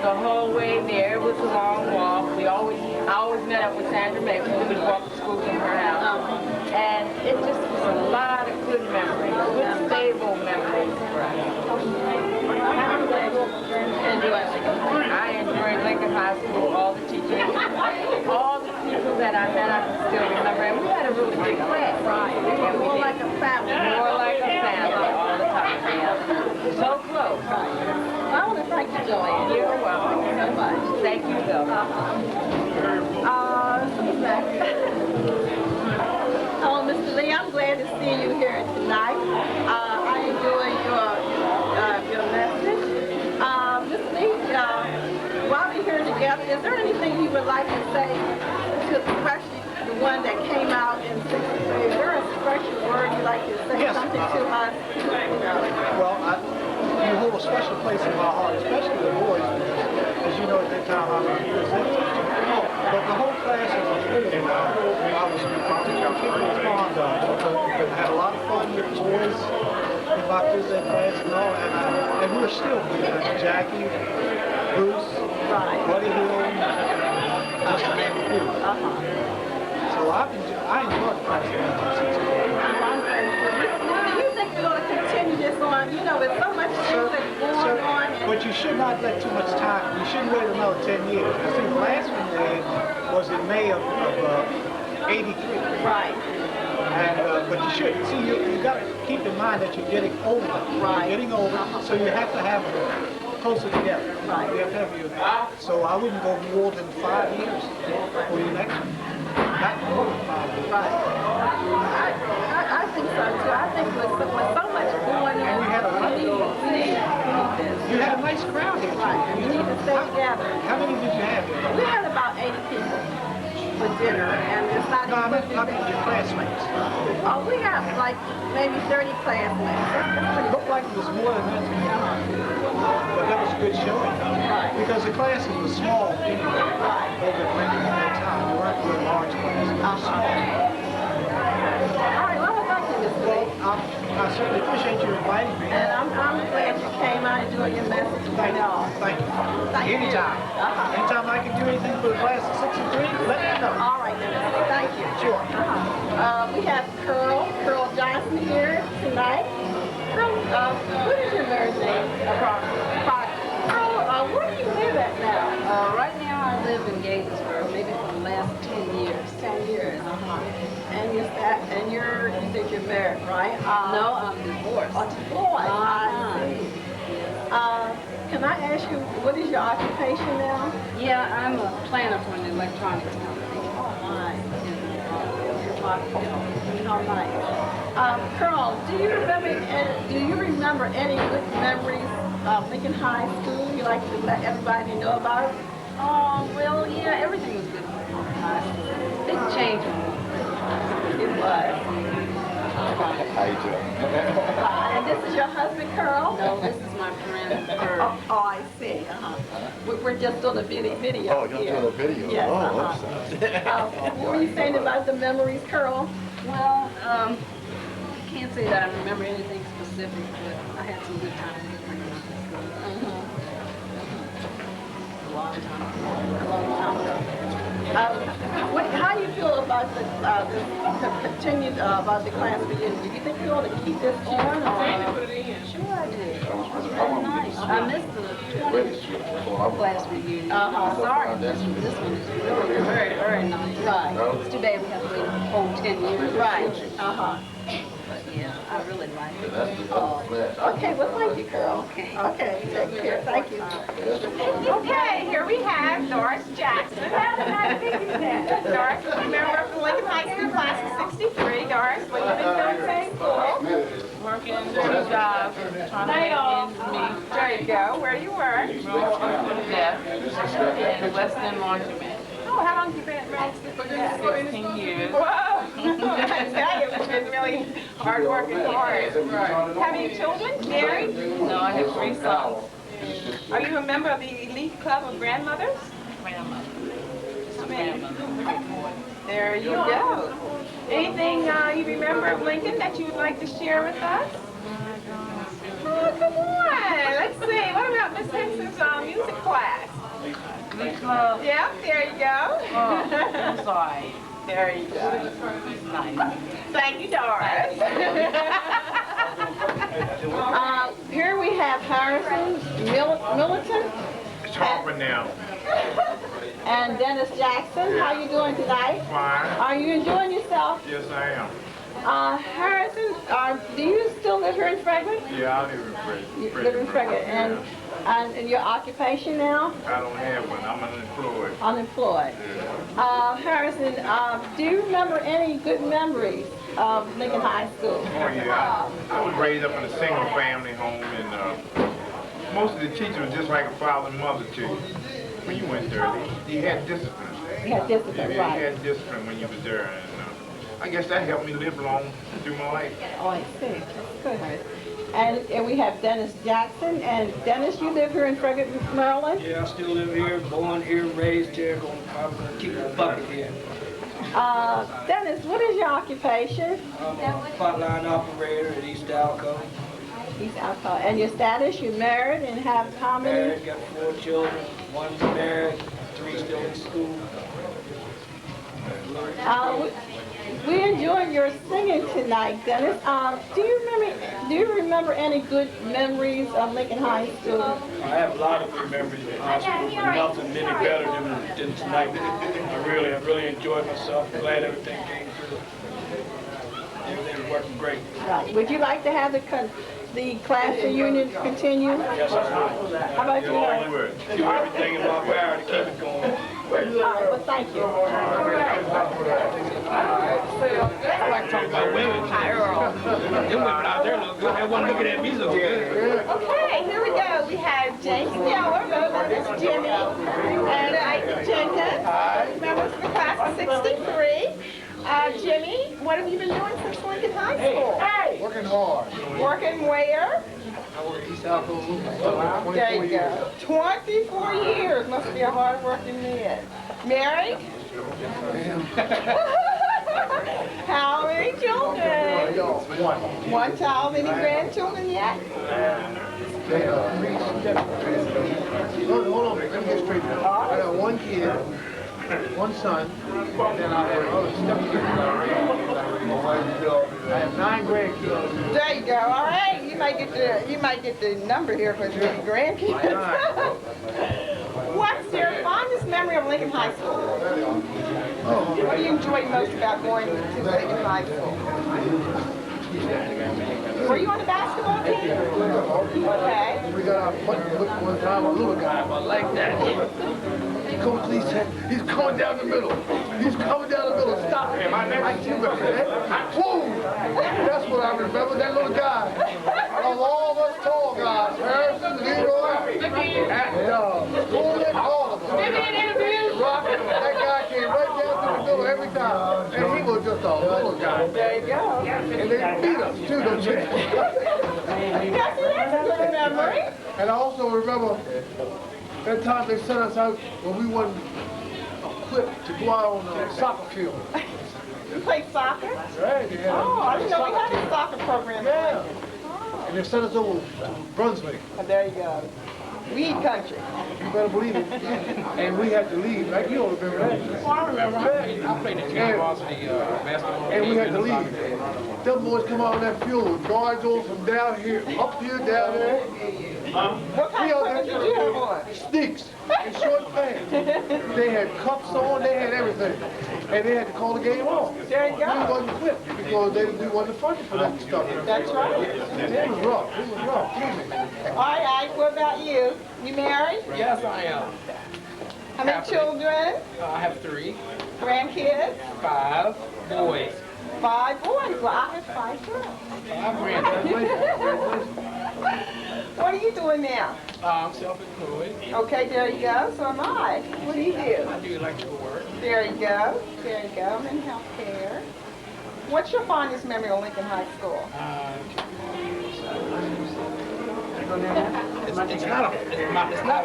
the whole way there. It was a long walk. I always met up with Sandra May. We would walk to school from her house. And it just was a lot of good memories, good stable memories for us. I enjoyed Lincoln High School, all the teachers, all the people that I met, I can still remember. And we had a really big class. Right. More like a family. More like a family all the time. Yeah. So close. I want to thank you, Joanne. You're welcome. Thank you so much. Thank you, Bill. Oh, Mr. Lee, I'm glad to see you here tonight. I enjoyed your message. Mr. Lee, while we're here together, is there anything you would like to say to especially the one that came out in 63? Is there a special word you'd like to say something to us? Well, you hold a special place in my heart, especially the boys, because as you know, at that time I was a music teacher. But the whole class as a whole, I was particularly fond of. I had a lot of fun with the boys in my physics class and all, and we were still Jackie, Bruce, Buddy Hill, just to name a few. So I enjoyed the class of 1963. Do you think we're going to continue this on? You know, with so much things going on. But you should not let too much time. You shouldn't wait another 10 years. I think the last one we had was in May of 83. Right. And but you should see you got to keep in mind that you're getting older. Right. You're getting older, so you have to have it closer together. Right. You have to have your. So I wouldn't go more than 5 years for your next one. Not more than 5 years. Right. I think so too. I think with so much going on, and we had a lot. We need this. You had a nice crowd here. Right. We need to stay together. How many did you have here? We had about 80 people for dinner, and it's not. No, I meant your classmates. Oh, we have like maybe 30 classmates. It looked like it was more than that. But that was a good showing. Right. Because the classes were small anyway. Right. Over at that time. They weren't really large classes. They were small. All right, well, thank you, Mr. Lee. I certainly appreciate you inviting me. And I'm glad you came. I enjoyed your message. Thank you. Thank you. Anytime. Anytime I can do anything for the class of 63, let me know. All right, then. Thank you. Sure. We have Curl Johnson here tonight. Curl, what is your married name? Curl, where do you live at now? Right now I live in Gatesburg, maybe for the last 10 years. 10 years. And you said you're married, right? No, I'm divorced. Oh, divorced. I see. Can I ask you, what is your occupation now? Yeah, I'm a planner for an electronics company. Oh, my. How nice. Carl, do you remember any good memories of Lincoln High School you'd like to let everybody know about? Oh, well, yeah, everything was good for high school. It changed me. It was. How you doing? And this is your husband, Carl? No, this is my friend, Herb. Oh, I see. We're just on a video Oh, you're doing a video? Yes, Oh, what were you saying about the memories, Carl? Well, I can't say that I remember anything specific, but I had some good times with my school. A long time ago. How do you feel about the continued about the class reunion? Do you think you ought to keep this on? Sure I do. It was very nice. I missed the 20th class reunion. Sorry, this one is really very, very nice. Right. It's too bad we have to wait a whole 10 years. Right. But yeah, I really like it. Okay, well, thank you, Carol. Okay, take care. Thank you. Okay, here we have Doris Jackson. Doris is a member of the Lincoln High School class of 63. Doris, what have you been doing in school? Working 2 jobs, trying to make ends meet. There you go. Where do you work? In West End Laundromat. Oh, how long have you been at Madison? 16 years. Whoa! I tell you, it's been really hard work and hard. Have you children? Married? No, I have 3 sons. Are you a member of the elite club of grandmothers? Grandmother. There you go. Anything you remember of Lincoln that you would like to share with us? Oh, come on. Let's see. What about Miss Henson's music class? Glee club. Yeah, there you go. Oh, I'm sorry. There you go. Nice. Thank you, Doris. Here we have Harrison Militant. It's Harper now. And Dennis Jackson, how you doing tonight? Fine. Are you enjoying yourself? Yes, I am. Harrison, do you still live here in Frederick? Yeah, I live in Frederick. You live in Frederick. And your occupation now? I don't have one. I'm unemployed. Unemployed. Harrison, do you remember any good memories of Lincoln High School? Oh, yeah. I was raised up in a single family home, and most of the teachers were just like a father and mother to you. When you went there, he had discipline. You had discipline, Yeah, right. he had discipline when you was there, and I guess that helped me live long through my life. Oh, I see. That's good, Harrison. And we have Dennis Jackson. And Dennis, you live here in Frederick, Maryland? Yeah, I still live here, born here, raised here, I'm gonna keep the bucket here. Dennis, what is your occupation? I'm a frontline operator at East Alco. East Alco. And your status, you're married and have how many? Married, got 4 children, 1's married, 3 still in school. We enjoyed your singing tonight, Dennis. Do you remember any good memories of Lincoln High School? I have a lot of good memories of high school, but nothing any better than tonight. I really enjoyed myself. I'm glad everything came through. Everything's working great. Right. Would you like to have the class reunion continue? Yes, I would. How about you? I would. Do everything in my power to keep it going. All right, well, thank you. I like to talk about women. Them women out there look good. They want to look at me look good. Okay, here we go. We have James Geller, known as Jimmy, and Ike Jenkins, members of the class of 63. Jimmy, what have you been doing since Lincoln High School? Hey! Working hard. Working where? I work East Alco. There you go. 24 years. Must be a hard-working man. Married? How many children? One child. Any grandchildren yet? Hold on, let me get straight now. I got 1 kid, 1 son, and then I have other stepkids. I have 9 grandkids. There you go. All right. You might get the number here for the grandkids. What's your fondest memory of Lincoln High School? What do you enjoy most about going to Lincoln High School? Were you on the basketball team? Okay. We got our one time, a little guy, I like that. Coach Lee said, he's coming down the middle. He's coming down the middle. Stop him. I remember that. Whoa! That's what I remember, that little guy. Of all of us tall guys, Harrison, Leroy, and Coolin, all of them. Rock, that guy came right down to the middle every time. And he was just a little guy. There you go. And they beat us too, don't you? That's a good memory. And I also remember that time they sent us out when we wasn't equipped to go out on the soccer field. You played soccer? Right, they had Oh, I didn't know we had a soccer program. Yeah. And they sent us over to Brunswick. Oh, there you go. Weed country. You better believe it. And we had to leave. Like, you don't remember that. Oh, I remember. I played the junior varsity basketball. And we had to leave. Them boys come out on that field with guards on from down here, up here, down there. What kind of equipment did you have on? Sneaks and short pants. They had cuffs on, they had everything. And they had to call the game off. There you go. We wasn't equipped because we wasn't funded for that stuff. That's right. It was rough. It was rough. All right, Ike, what about you? You married? Yes, I am. How many children? I have 3. Grandkids? 5 boys. 5 boys. Well, I have 5 girls. 5 grandkids. What are you doing now? I'm self-employed. Okay, there you go. So am I. What do you do? I do electrical work. There you go. There you go. I'm in healthcare. What's your fondest memory of Lincoln High School? it's not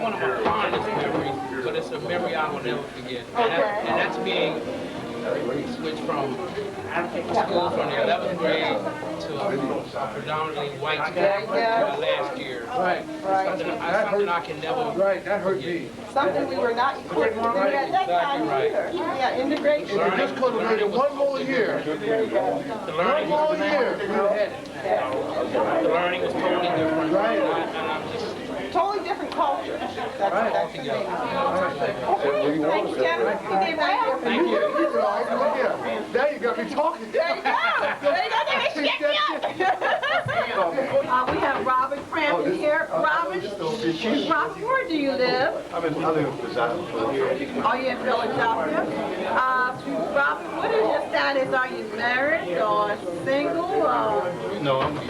one of my fondest memories, but it's a memory I will never forget. And that's being switched from school from the 11th grade to a predominantly white school last year. Right. Something I can never. Right, that hurt me. Something we were not equipped to do at that time either. Yeah, integration. If we just could have waited one more year. The learning One more year, we would have had it. The learning was totally different. Right. And I'm just. Totally different culture. That's the thing. Okay, Thank you, gentlemen. You did well. Thank you. Now you got me talking. There you go. There you go. They shake me up. We have Robert Frampton here. Robert, where do you live? I live in Philadelphia. Are you in Philadelphia? Robert, what is your status? Are you married or single? No, I'm not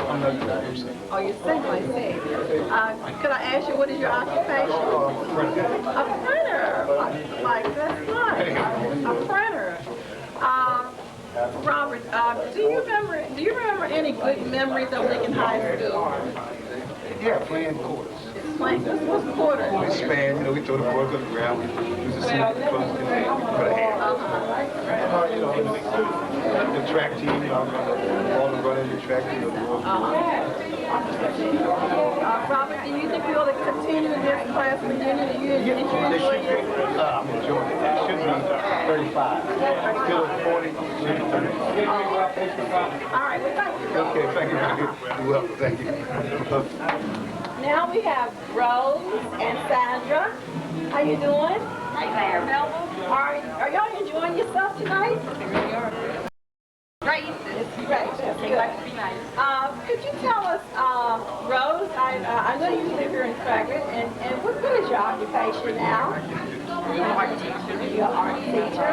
single. Oh, you're single, I see. Could I ask you, what is your occupation? A printer. Like, that's nice. A printer. Robert, do you remember any good memories of Lincoln High School? Yeah, playing quarters. What's quarters? We span, we throw the ball to the ground. We use the center for the hand. The track team, all the running, the track team. Robert, do you think you'll continue this class reunion? Do you enjoy it? I'm enjoying it. It should be 35. Still 40, should be 30. All right, well, thank you. Okay, thank you. You're welcome. Thank you. Now we have Rose and Sandra. How you doing? Hi there, Belva. Are y'all enjoying yourself tonight? Great. It's great. That's good. Be nice. Could you tell us, Rose, I know you live here in Frederick, and what is your occupation now? I'm an art teacher. You're an art teacher,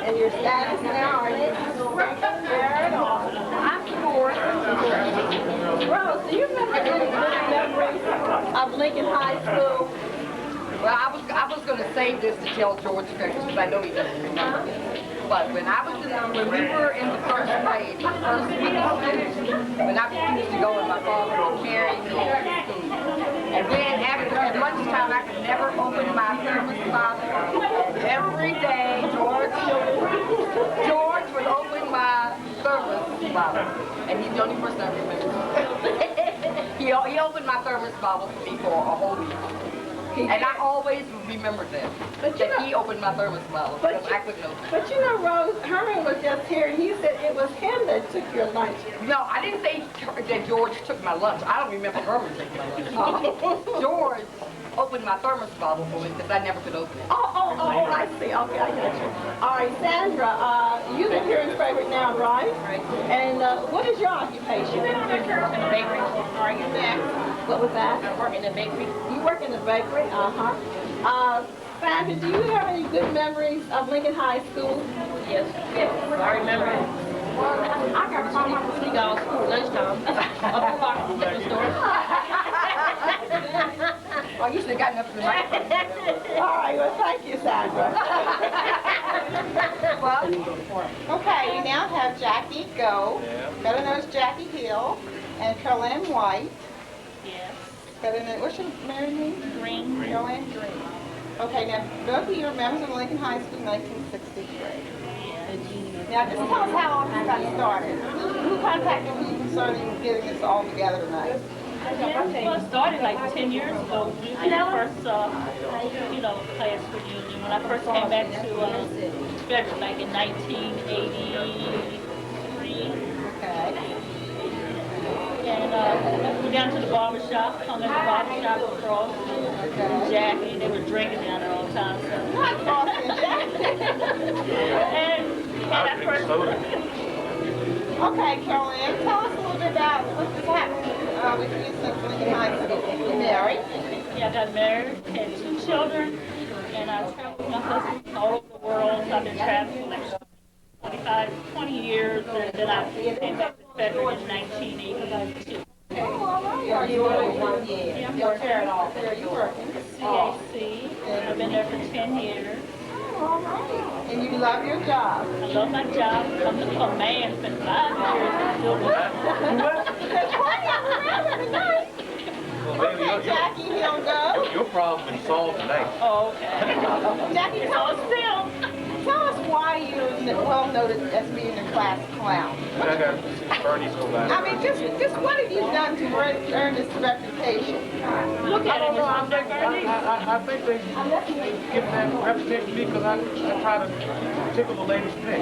and your status now, are you married or? I'm divorced. Rose, do you remember any good memories of Lincoln High School? Well, I was going to save this to tell George Frederick because I know he doesn't remember this. But when we were in the first grade, my first week of school, when I used to go and my father would carry me to school. And then at lunchtime, I could never open my thermos bottle. Every day, George would open my thermos bottle. And he's the only person I remember. He opened my thermos bottle for me for a whole week. And I always remembered that. That he opened my thermos bottle because I couldn't open it. But you know, Rose, Herman was just here and he said it was him that took your lunch. No, I didn't say that George took my lunch. I don't remember Herman taking my lunch. George opened my thermos bottle for me because I never could open it. Oh, I see. Okay, I got you. All right, Sandra, you live here in Frederick now, right? Right. And what is your occupation? I work in the bakery. Are you next? What was that? I work in the bakery. You work in the bakery? Sandra, do you have any good memories of Lincoln High School? Yes. I remember. I got caught up with $3 for lunchtime. Up the block from the store. Oh, you should have gotten up to the microphone. All right, well, thank you, Sandra. Okay, we now have Jackie Go, better known as Jackie Hill, and Carolyn White. Yes. Better known, what's your married name? Green. Carolyn Green. Okay, now, both of you are members of Lincoln High School in 1963. Now, just tell us how all this got started. Who contacted you concerning getting this all together tonight? Well, it started like 10 years ago. We did the first, class reunion. When I first came back to Frederick, like in 1983. Okay. And we down to the barber shop, hung at the barber shop across. And Jackie, they were drinking down there all the time. So. Not Frosty and Jackie. and I first. Okay, Carolyn, tell us a little bit about what's happened with you since Lincoln High School. You married? Yeah, I got married, had 2 children, and I traveled with my husband all over the world. So I've been traveling like 20 years, and then I came back to Frederick in 1982. Oh, all right. Are you working? Yeah, I'm You'll working. tear it off. Where are you working? CAC, and I've been there for 10 years. All right. And you love your job? I love my job. I'm looking for a man. It's been 5 years. I'm still looking. There's plenty of them around here tonight. Okay, Jackie. you don't go? Your problem's been solved tonight. Oh, okay. Jackie, It's all still. tell us why you're well noted as being a class clown. I got Bernie's whole life. I mean, just what have you done to earn this reputation? Look at him, Mr. Bernie. I think they give that reputation to me because I try to tickle the ladies' neck.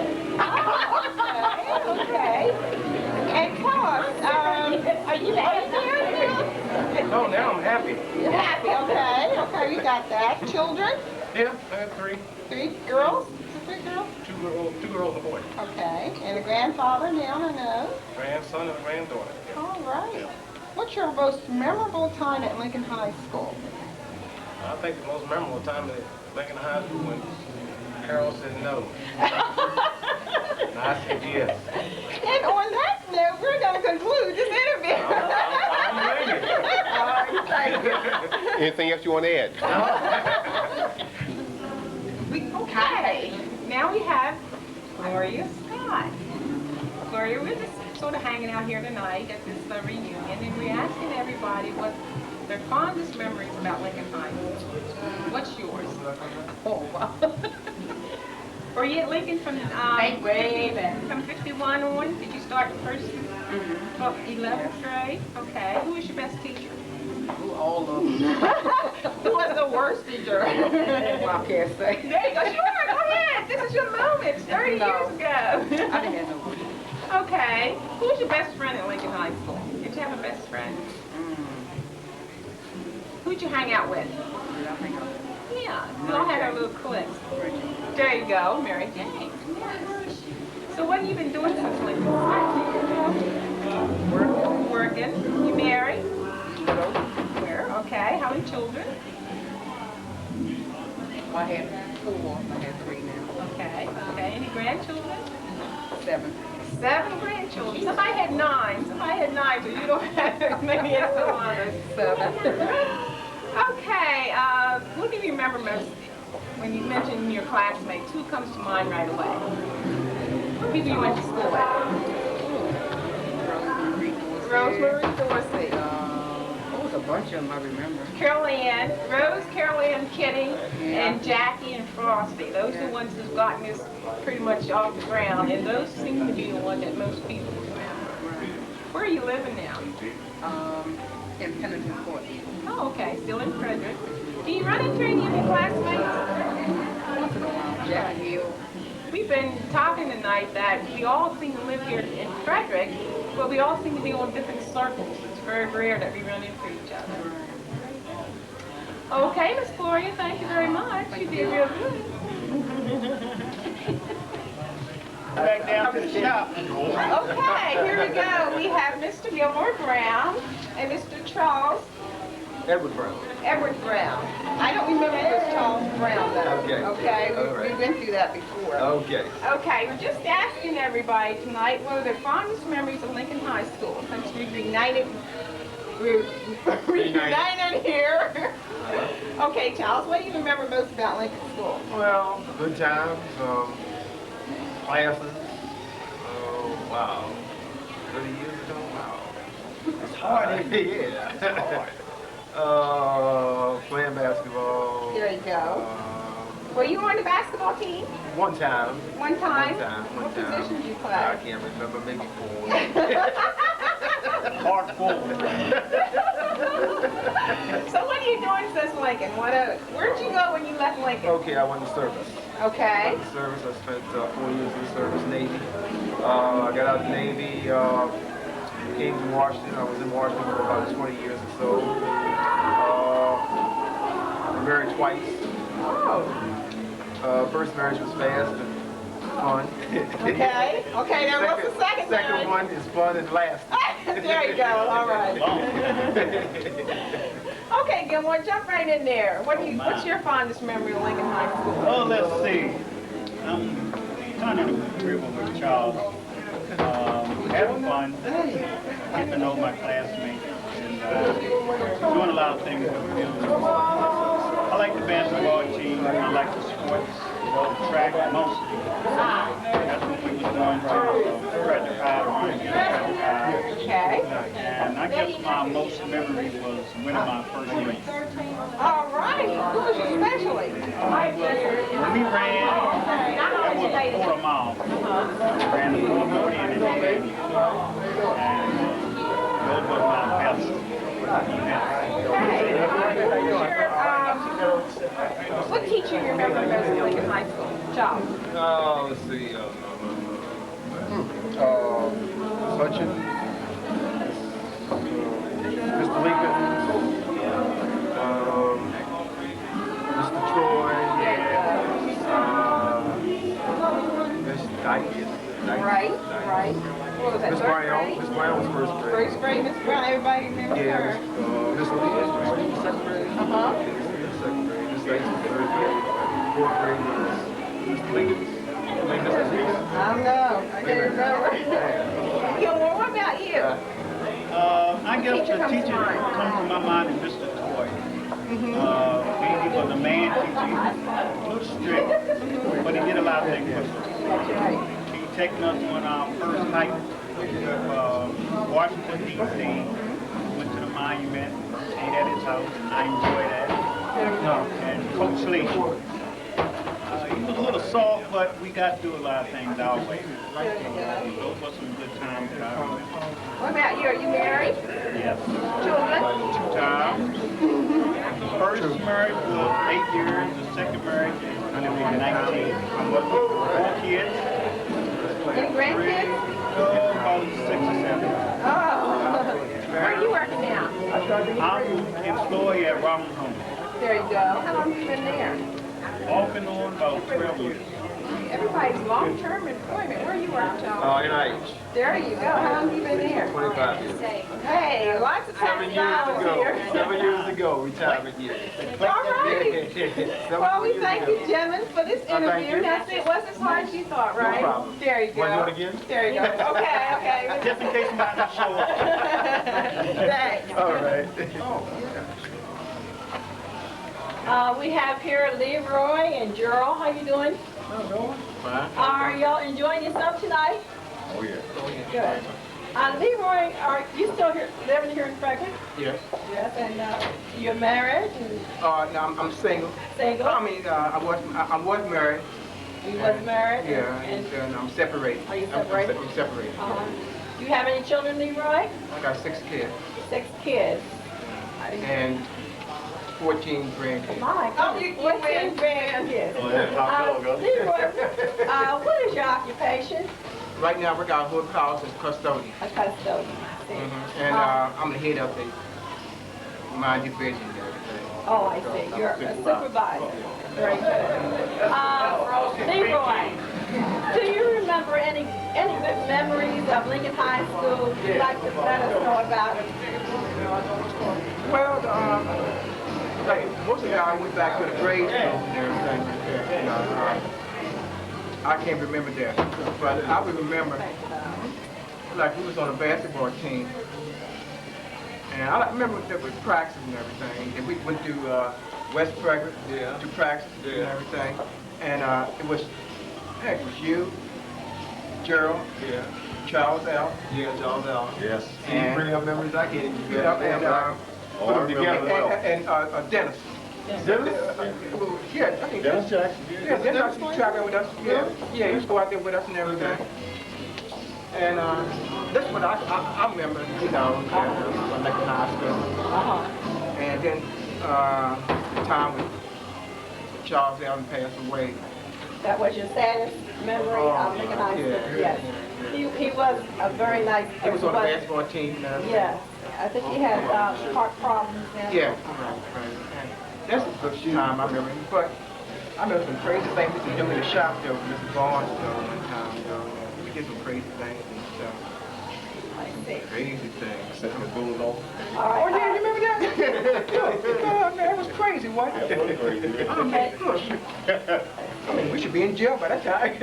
Okay. And tell us, are you married now? No, now I'm happy. You're happy, okay. Okay, you got that. Children? Yeah, I have three. 3 girls? 3 girls? Two girls and a boy. Okay. And a grandfather now, I know. Grandson and a granddaughter. Yeah. All right. What's your most memorable time at Lincoln High School? I think the most memorable time at Lincoln High School when Harold said no. And I said yes. And on that note, we're going to conclude this interview. All right, thank you. Anything else you want to add? Okay, now we have Gloria Scott. Gloria, we're just sort of hanging out here tonight at this reunion, and we're asking everybody what their fondest memories about Lincoln High School. What's yours? Oh, wow. Were you at Lincoln from way back? From 51 on? Did you start the first 11th grade? Okay. Who was your best teacher? All of them. Who was the worst teacher? I can't say. There you go. Sure, go ahead. This is your moment. It's 30 years ago. I didn't have nobody. Okay. Who was your best friend at Lincoln High School? Did you have a best friend? Who'd you hang out with? Yeah. We all had our little cliques. There you go. Mary Jane. So what have you been doing since Lincoln High School? Working. You married? Where? Okay. How many children? I had 4. I have 3 now. Okay. Okay. Any grandchildren? 7. 7 grandchildren. Somebody had 9. Somebody had 9, so you don't have as many as some others. 7. Okay. What do you remember most when you mentioned your classmates? Who comes to mind right away? People you went to school with? Rosemary Dorsey. There was a bunch of them I remember. Carol Ann, Rose, Carol Ann, Kitty, and Jackie and Frosty. Those are the ones who've gotten this pretty much off the ground, and those seem to be the ones that most people remember. Where are you living now? In Pennington Court. Oh, okay. Still in Frederick. Do you run into any of your classmates? Once in a while. Jackie Hill. We've been talking tonight that we all seem to live here in Frederick, but we all seem to be on different circles. It's very rare that we run into each other. Okay, Miss Gloria, thank you very much. You did real good. Back down to the shop. Okay, here we go. We have Mr. Gilmore Brown and Mr. Charles Edward Brown. Edward Brown. I don't remember this Charles Brown though. Okay. Okay, All right. we've been through that before. Okay. Okay, we're just asking everybody tonight what are their fondest memories of Lincoln High School since we're reunited here. Okay, Charles, what do you remember most about Lincoln School? Well, good times, classes. Oh, wow. 30 years ago? Wow. It's hard, isn't it? Yeah. It's hard. Playing basketball. There you go. Were you on the basketball team? One time. One time? One What time. position did you play? I can't remember, maybe 4. Hard forward. So what are you doing since Lincoln? Where'd you go when you left Lincoln? Okay, I went to service. Okay. I went to service. I spent 4 years in the service, Navy. I got out of the Navy, came to Washington. I was in Washington for about 20 years or so. Married twice. Oh. First marriage was fast and fun. Okay. Okay, now what's the second marriage? Second one is fun and lasts. There you go. All right. Okay, Gilmore, jump right in there. What's your fondest memory of Lincoln High School? Oh, let's see. I'm kind of agreeable with Charles. Having fun, getting to know my classmates, and doing a lot of things with them. like the basketball team. I like the sports, track mostly. That's what we was going to Frederick County. Okay. And I guess my most memory was winning my first race. All right. Who was your specialty? When we ran, that was a quarter mile. Ran the 440 and the 80. And those were my best What teacher you remember most of Lincoln High School? Child. Let's see. Suchin, Mr. Lincoln, Mr. Troy, Miss Dyke. Right. What was that, Miss third Brown. grade? Miss Brown was first grade. First grade, Miss Brown, everybody remembers Yeah, her. Miss Lee was second grade. Second grade. Miss Dyke was third grade. Fourth grade was Mr. Lincoln. I don't know, I can't remember. Gilmore, what about you? I guess the teacher comes to my mind is Mr. Toy. He was a man teacher, a little strict, but he did a lot of things with us. He taken us on our first hike to Washington, D.C. Went to the monument, stayed at his house, and I enjoyed that. And Coach Lee. He was a little soft, but we got to do a lot of things our way. Those were some good times that I remember. What about you? Are you married? Yes. Children? 2 times. First marriage was 8 years. The second marriage is 19. I'm with 4 kids. Any grandkids? About 6 or 7. Oh. Where are you working now? I'm employed at Robin Home. There you go. How long have you been there? Off and on about 12 years. Everybody's long-term employment. Where are you working, Tom? NIH. There you go. How long have you been there? 25 years. Hey, lots of time here. 7 years ago, retirement year. All right. Well, we thank you, gentlemen, for this interview. That's it. Wasn't as hard as you thought, right? No problem. There you go. Want to do it again? There you go. Okay. Just in case somebody doesn't show up. Thanks. All right. We have here Leroy and Gerald. How you doing? Fine. Are y'all enjoying yourself tonight? Oh, yeah. Good. Leroy, are you still here, living here in Frederick? Yes. Yes, and you're married? And No, I'm single. Single? I mean, I was married. you was married? Yeah, And, and I'm separated. Are you separated? I'm separated. Do you have any children, Leroy? I got 6 kids 6 kids. and 14 grandkids. My goodness, 14 grandkids. Leroy, what is your occupation? Right now, we got a hood house as custodian. A custodian. And I'm the head of my division and everything. Oh, I see. You're a supervisor. Very good. Leroy, do you remember any good memories of Lincoln High School you'd like to let us know about it? Well, like most of the time I went back to the grade school and everything. You know, I can't remember that, but I would remember, like we was on a basketball team, and I remember there was practice and everything, and we went to West Frederick to practice and everything, and it was you, Gerald, Charles L. Charles L. Yes. And Bring up memories I can't even get. Put them together. And Dennis. Yeah, I think Dennis Jackson. Yeah, Dennis used to travel with us. Yeah, he used to go out there with us and everything. And that's what I remember, you know, when I in high school. And then the time when Charles Allen passed away. That was your saddest memory of Lincoln High School? Yes. He was a very nice person. He was on the basketball team. Yes. I think he had heart problems. Yeah, right. That's a good time I remember. But I remember some crazy things we used to do in the shop though, Mr. Barnes though, one time though. We did some crazy things and stuff. Crazy things. Setting the bullet off. Oh yeah, you remember that? Man, it was crazy, wasn't it? Yeah, it was crazy. I mean, we should be be in jail by that time.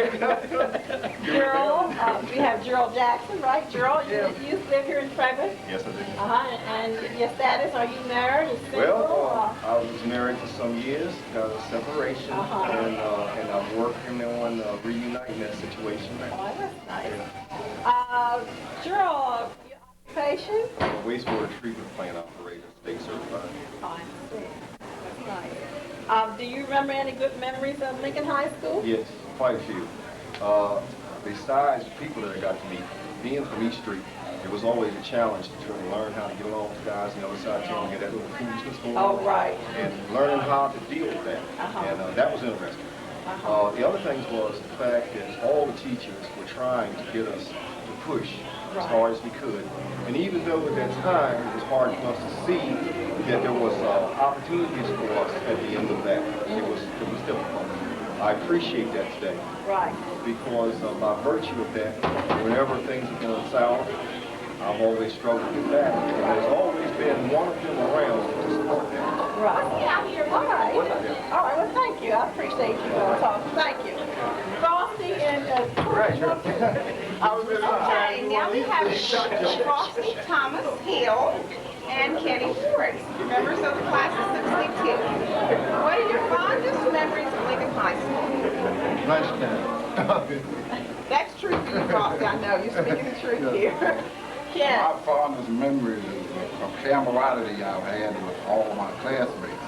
Gerald, we have Gerald Jackson, right? Gerald, you live here in Frederick? Yes, I do. And your status, are you married or single? Well, I was married for some years, got a separation, and I'm working on reuniting that situation now. Oh, that's nice. Gerald, your occupation? I'm a wastewater treatment plant operator, state certified. Oh, I see. That's nice. Do you remember any good memories of Lincoln High School? Yes, quite a few. Besides people that I got to meet, being from East Street, it was always a challenge to try to learn how to get along with guys on the other side of town and get that little foolishness going on. Oh, right. And learning how to deal with that. And that was interesting. The other thing was the fact that all the teachers were trying to get us to push as hard as we could. And even though at that time it was hard for us to see that there was opportunities for us at the end of that, it was difficult. I appreciate that today. Right. Because by virtue of that, whenever things have gone south, I've always struggled with that. And there's always been one of them around to support that. Right. All right. All right, well, thank you. I appreciate you talking. Thank you. Frosty and... Okay, now we have Frosty Thomas Hill and Kenny Forrest, members of the class of 62. What are your fondest memories of Lincoln High School? Lunchtime. That's true for you, Frosty. I know. You're speaking the truth here. Ken? My fondest memories of camaraderie I've had with all of my classmates.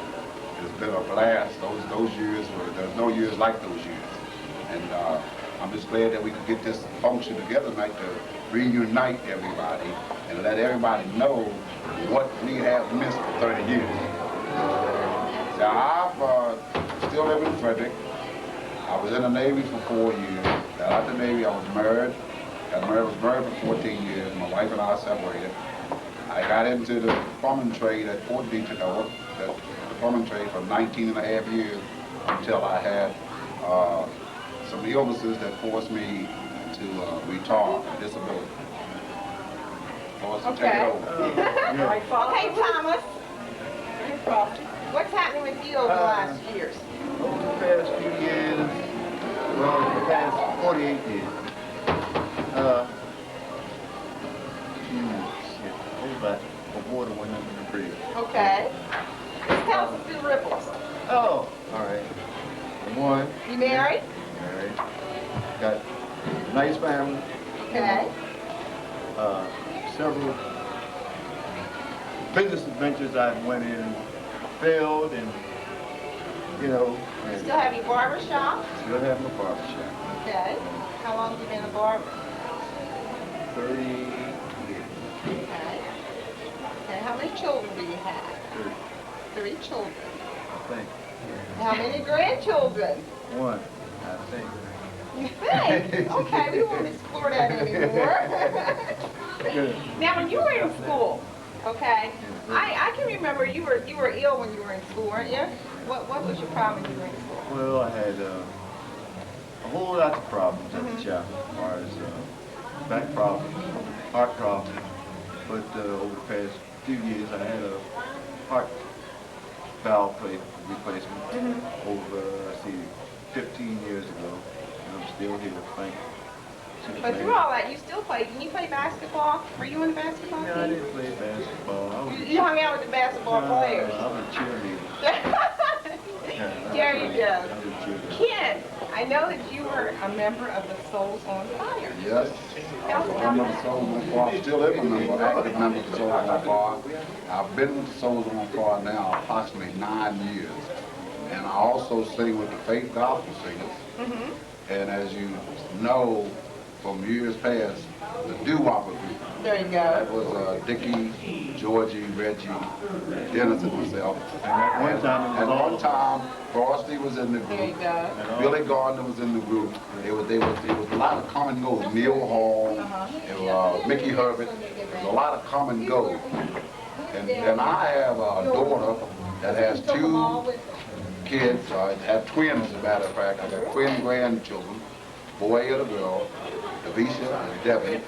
It's been a blast. Those years there's no years like those years. And I'm just glad that we could get this function together tonight to reunite everybody and let everybody know what we have missed for 30 years. So I still live in Frederick. I was in the Navy for 4 years. Got out the Navy, I was married. Was married for 14 years. My wife and I separated. I got into the plumbing trade at Fort Detrick. I worked at the plumbing trade for 19 and a half years until I had some illnesses that forced me to retire, disability. Forced to take it over. Okay, Thomas. What's happening with you over the last years? Over the past few years, well, the past 48 years. But the water went under the bridge. Okay. Let's tell us a few ripples. Oh, all right. One. You married? Married. Got a nice family. Okay. Several business adventures I went in, failed, and you know. You still have your barber shop? Still have my barber shop. Okay. How long have you been a barber? 30 years. Okay. Okay, how many children do you have? 30. 3 children. I think. How many grandchildren? One, I think. You think? Okay, we won't explore that anymore. Now, when you were in school, okay, I can remember you were ill when you were in school, weren't you? What was your problem when you were in school? Well, I had a whole lot of problems as a child, as far as back problems, heart problems. But over the past few years, I had a heart valve replacement over, 15 years ago, and I'm still here, thank you. But through all that, you still played. Didn't you play basketball? Were you in the basketball team? No, I didn't play basketball. You hung out with the basketball players. I was a cheerleader. There you go. Ken, I know that you were a member of the Souls on Fire. Yes. I'm a Souls on Fire. Still am a member, active member of the Souls on Fire. I've been with the Souls on Fire now approximately 9 years. And I also sing with the Faith Gospel Singers. And as you know, from years past, the Doo-Wopper group. There you go. That was Dickie, Georgie, Reggie, Dennis, and myself. And at one time, Frosty was in the group. There you go. Billy Gardner was in the group. There was a lot of come and goes. Neil Hall, Mickey Herbert. There was a lot of come and go. And I have a daughter that has 2 kids. I have twins, as a matter of fact. I got twin grandchildren, boy and a girl, Avisha and Debbie.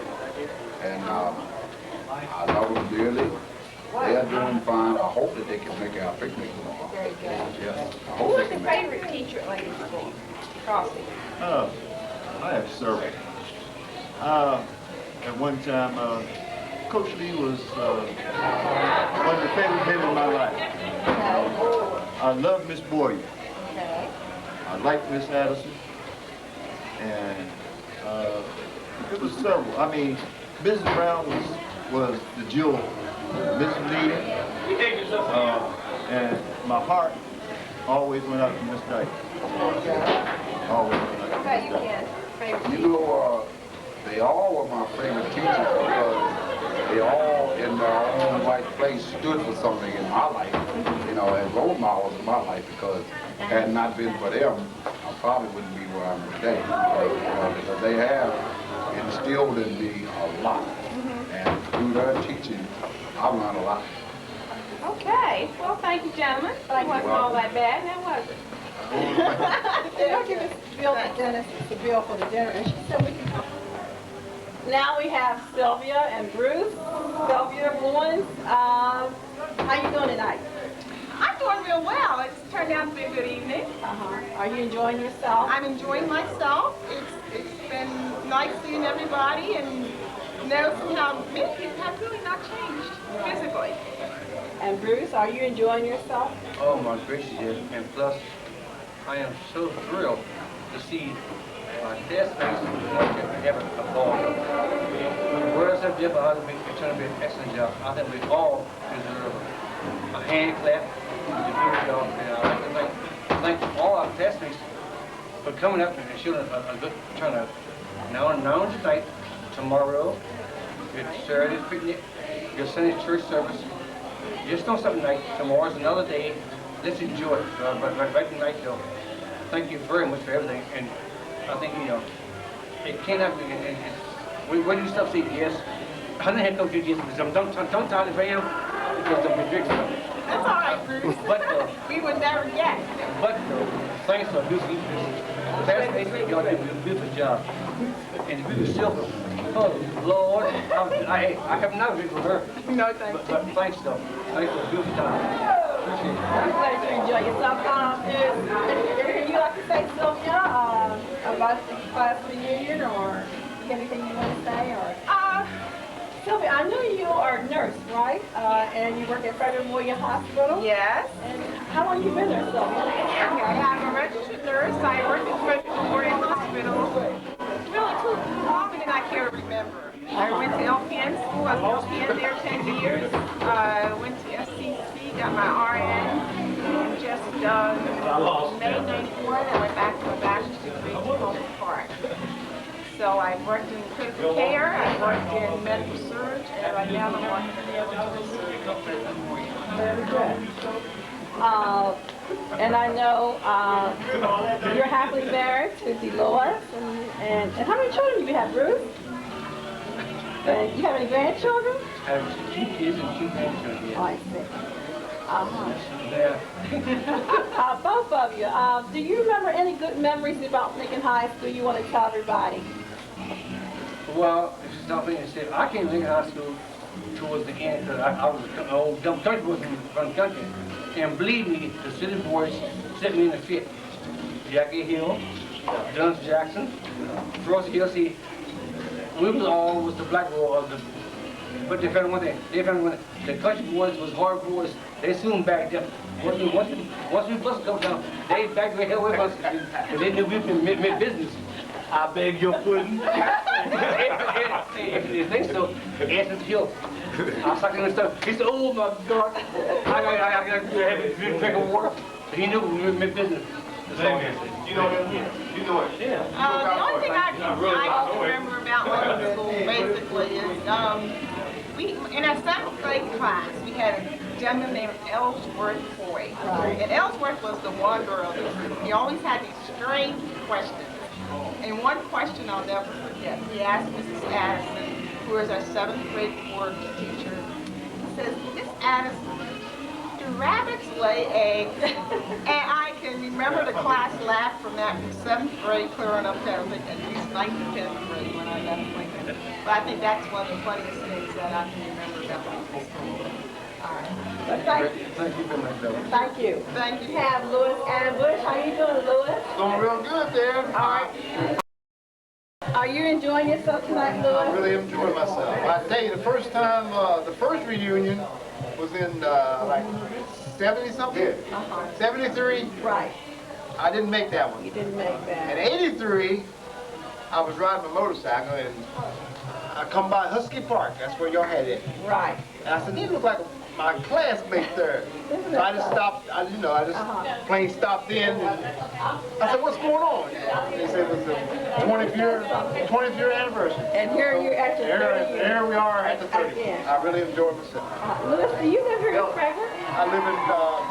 And I love them dearly. They're doing fine. I hope that they can make our picnic tomorrow. Very good. Yes. I Who hope was they your can make it. favorite teacher at Lincoln School? Crosby? I have several. At one time, Coach Lee was one of the favorite men in my life. I love Miss Boyer. Okay. I like Miss Addison. And it was several. I mean, Mrs. Brown was the jewel. Mrs. Lee. And my heart always went out to Miss Dyke. Always went out to Miss Dyke. You know, they all were my favorite teachers because they all, in their own right place, stood for something in my life, you know, as role models in my life, because had it not been for them, I probably wouldn't be where I am today. Because they have instilled in me a lot. And through their teaching, I learned a lot. Okay. Well, thank you, gentlemen. It wasn't all that bad, now was it? I'll give this bill to Dennis. It's the bill for the dinner. And she said we can come. Now we have Sylvia and Bruce. Sylvia, Bruins, how you doing tonight? I'm doing real well. It's turned out to be a good evening. Are you enjoying yourself? I'm enjoying myself. It's been nice seeing everybody and noticing how many people have really not changed physically. And Bruce, are you enjoying yourself? Oh my gracious, yes. And plus, I am so thrilled to see my classmates having a ball. Whereas I did, I think it's going to be an excellent job. I think we all deserve a hand clap. And I'd like to thank all our classmates for coming up and showing a good turnout. Now tonight, tomorrow, your Saturday's picnic, your Sunday's church service. Just don't stop tonight. Tomorrow's another day. Let's enjoy it. But right tonight, though, thank you very much for everything. And I think, it cannot be. When you stop saying yes, I don't have to come to yes. Don't tell it right now because they'll be drinking. That's all right, Bruce. But we would never guess. But thanks for this evening. Classmates, y'all did a beautiful job. And we were silver. Oh, Lord, I have not been for her. No, thank you. But thanks, though. Thanks for a beautiful time. Appreciate it. I'm glad you enjoy yourself. Anything you like to say, Sylvia, about the class reunion, or anything you want to say? Or Sylvia, I know you are a nurse, right? And you work at Frederick County Hospital? Yes. And how long have you been there, Sylvia? Okay, I'm a registered nurse. I work at Frederick County Hospital. Really too long than I care to remember. I went to LPN school. I was LPN there 10 years. Went to SCC, got my RN, and just May 94, I went back to a bachelor's degree to Hope Park. So I worked in critical care, I worked in medical surge, and right now I'm working in ambulatory surgery. Very good. And I know you're happily married to Dolores. And how many children do you have, Bruce? And you have any grandchildren? I have 2 kids and 2 grandchildren. Oh, I see. Both of you. Do you remember any good memories about Lincoln High School you want to tell everybody? Well, it's something to say. I came to Lincoln High School towards the end because I was an old dumb country boy from the country. And believe me, the city boys set me in the fit. Jackie Hill, Duns Jackson, Frost Hill. See, we was the black boy of the. But they found one thing. The country boys was hard boys. They soon backed up. Once we bust go down, they backed the hell with us. Because they knew we meant business. I beg your pudding. If you think so, Answer's Hill. I was talking to stuff. He said, oh my God, I got to have a drink of water. He knew we meant business. You know him? You know it? Yeah. The only thing I remember about Lincoln School basically is we in our 7th grade class we had a gentleman named Ellsworth Boyd. And Ellsworth was the wonder of the group. He always had these strange questions. And one question I'll never forget, he asked Mrs. Addison, who was our 7th grade board teacher, he says, Miss Addison, do rabbits lay eggs? And I can remember the class laughed from that from 7th grade clearing up to at least 9th or 10th grade when I left Lincoln. But I think that's one of the funniest things that I can remember about Lincoln School. All right. Thank you very much, Bella. Thank you. Thank you. We have Louis Ambush. How you doing, Louis? Doing real good there. All right. Are you enjoying yourself tonight, Louis? I'm really enjoying myself. I tell you, the first time, the first reunion was in like 70 something? 73? Right. I didn't make that one. You didn't make that. In 83, I was riding my motorcycle and I come by Husky Park. That's where y'all had it. Right. And I said, these look like my classmates there. So I just stopped, I just plain stopped in. And I said, what's going on? They said it was the 20th year anniversary. And here you're at the 30th. Here we are at the 30th. I really enjoyed myself. Louis, do you live here in Frederick? I live in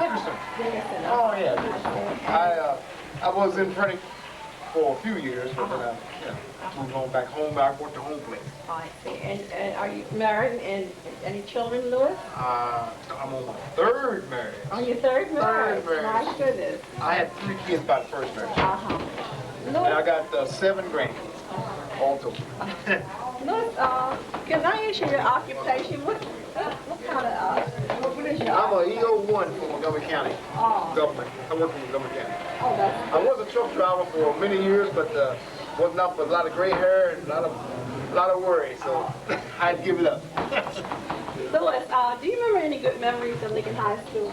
Dickerson. Dickerson. Oh, yeah. I was in Frederick for a few years, but then I moved on back home. I went to home place. I see. And are you married and any children, Louis? I'm on my third marriage. On your third marriage? Third marriage. My goodness. I had 3 kids by the first marriage. Louis, And I got 7 grandkids, all total. Louis, can I ask you your occupation? What kind of, what is your I'm an EO1 from Montgomery County government. I work for Montgomery County. Oh, that's I was a truck driver for many years, but wasn't up with a lot of gray hair and a lot of worry, so I had to give it up. Louis, do you remember any good memories of Lincoln High School?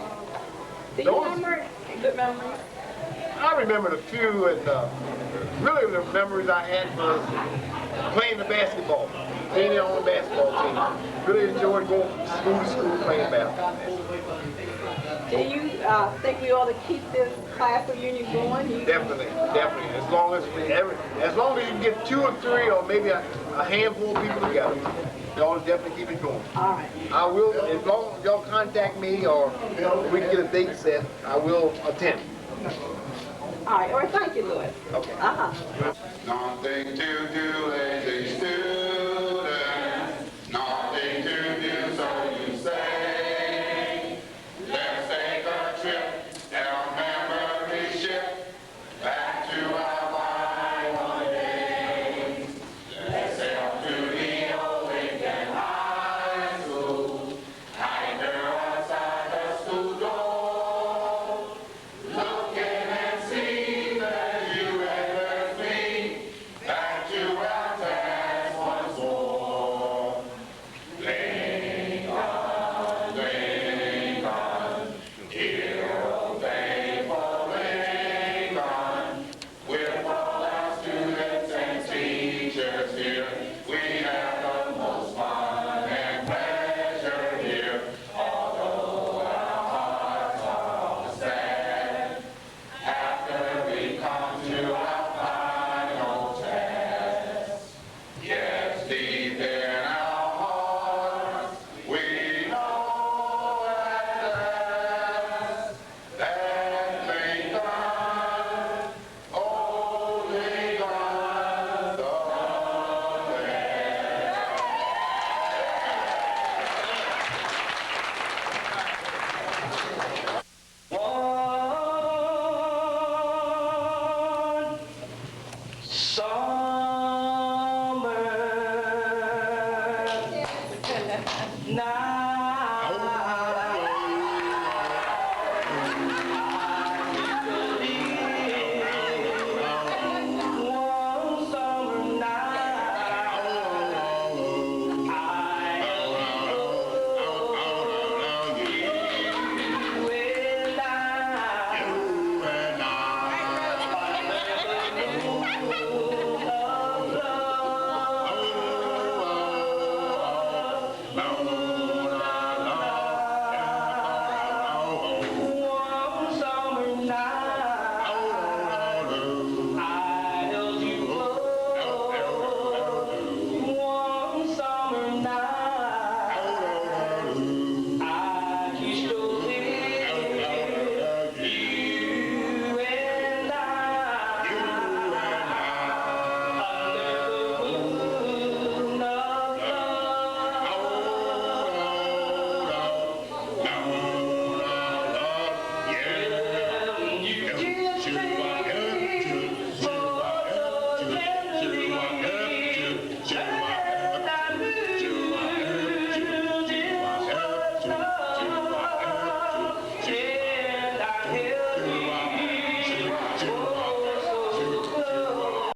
Do you remember good memories? I remembered a few, and really the memories I had was playing the basketball, being on the basketball team. Really enjoyed going from school to school playing basketball. Do you think we ought to keep this class reunion going? Definitely. As long as you can get 2 or 3 or maybe a handful of people together, y'all definitely keep it going. All right. I will, as long as y'all contact me or we can get a date set, I will attend. All right. Thank you, Louis. Okay. Nothing to do, lazy Stu.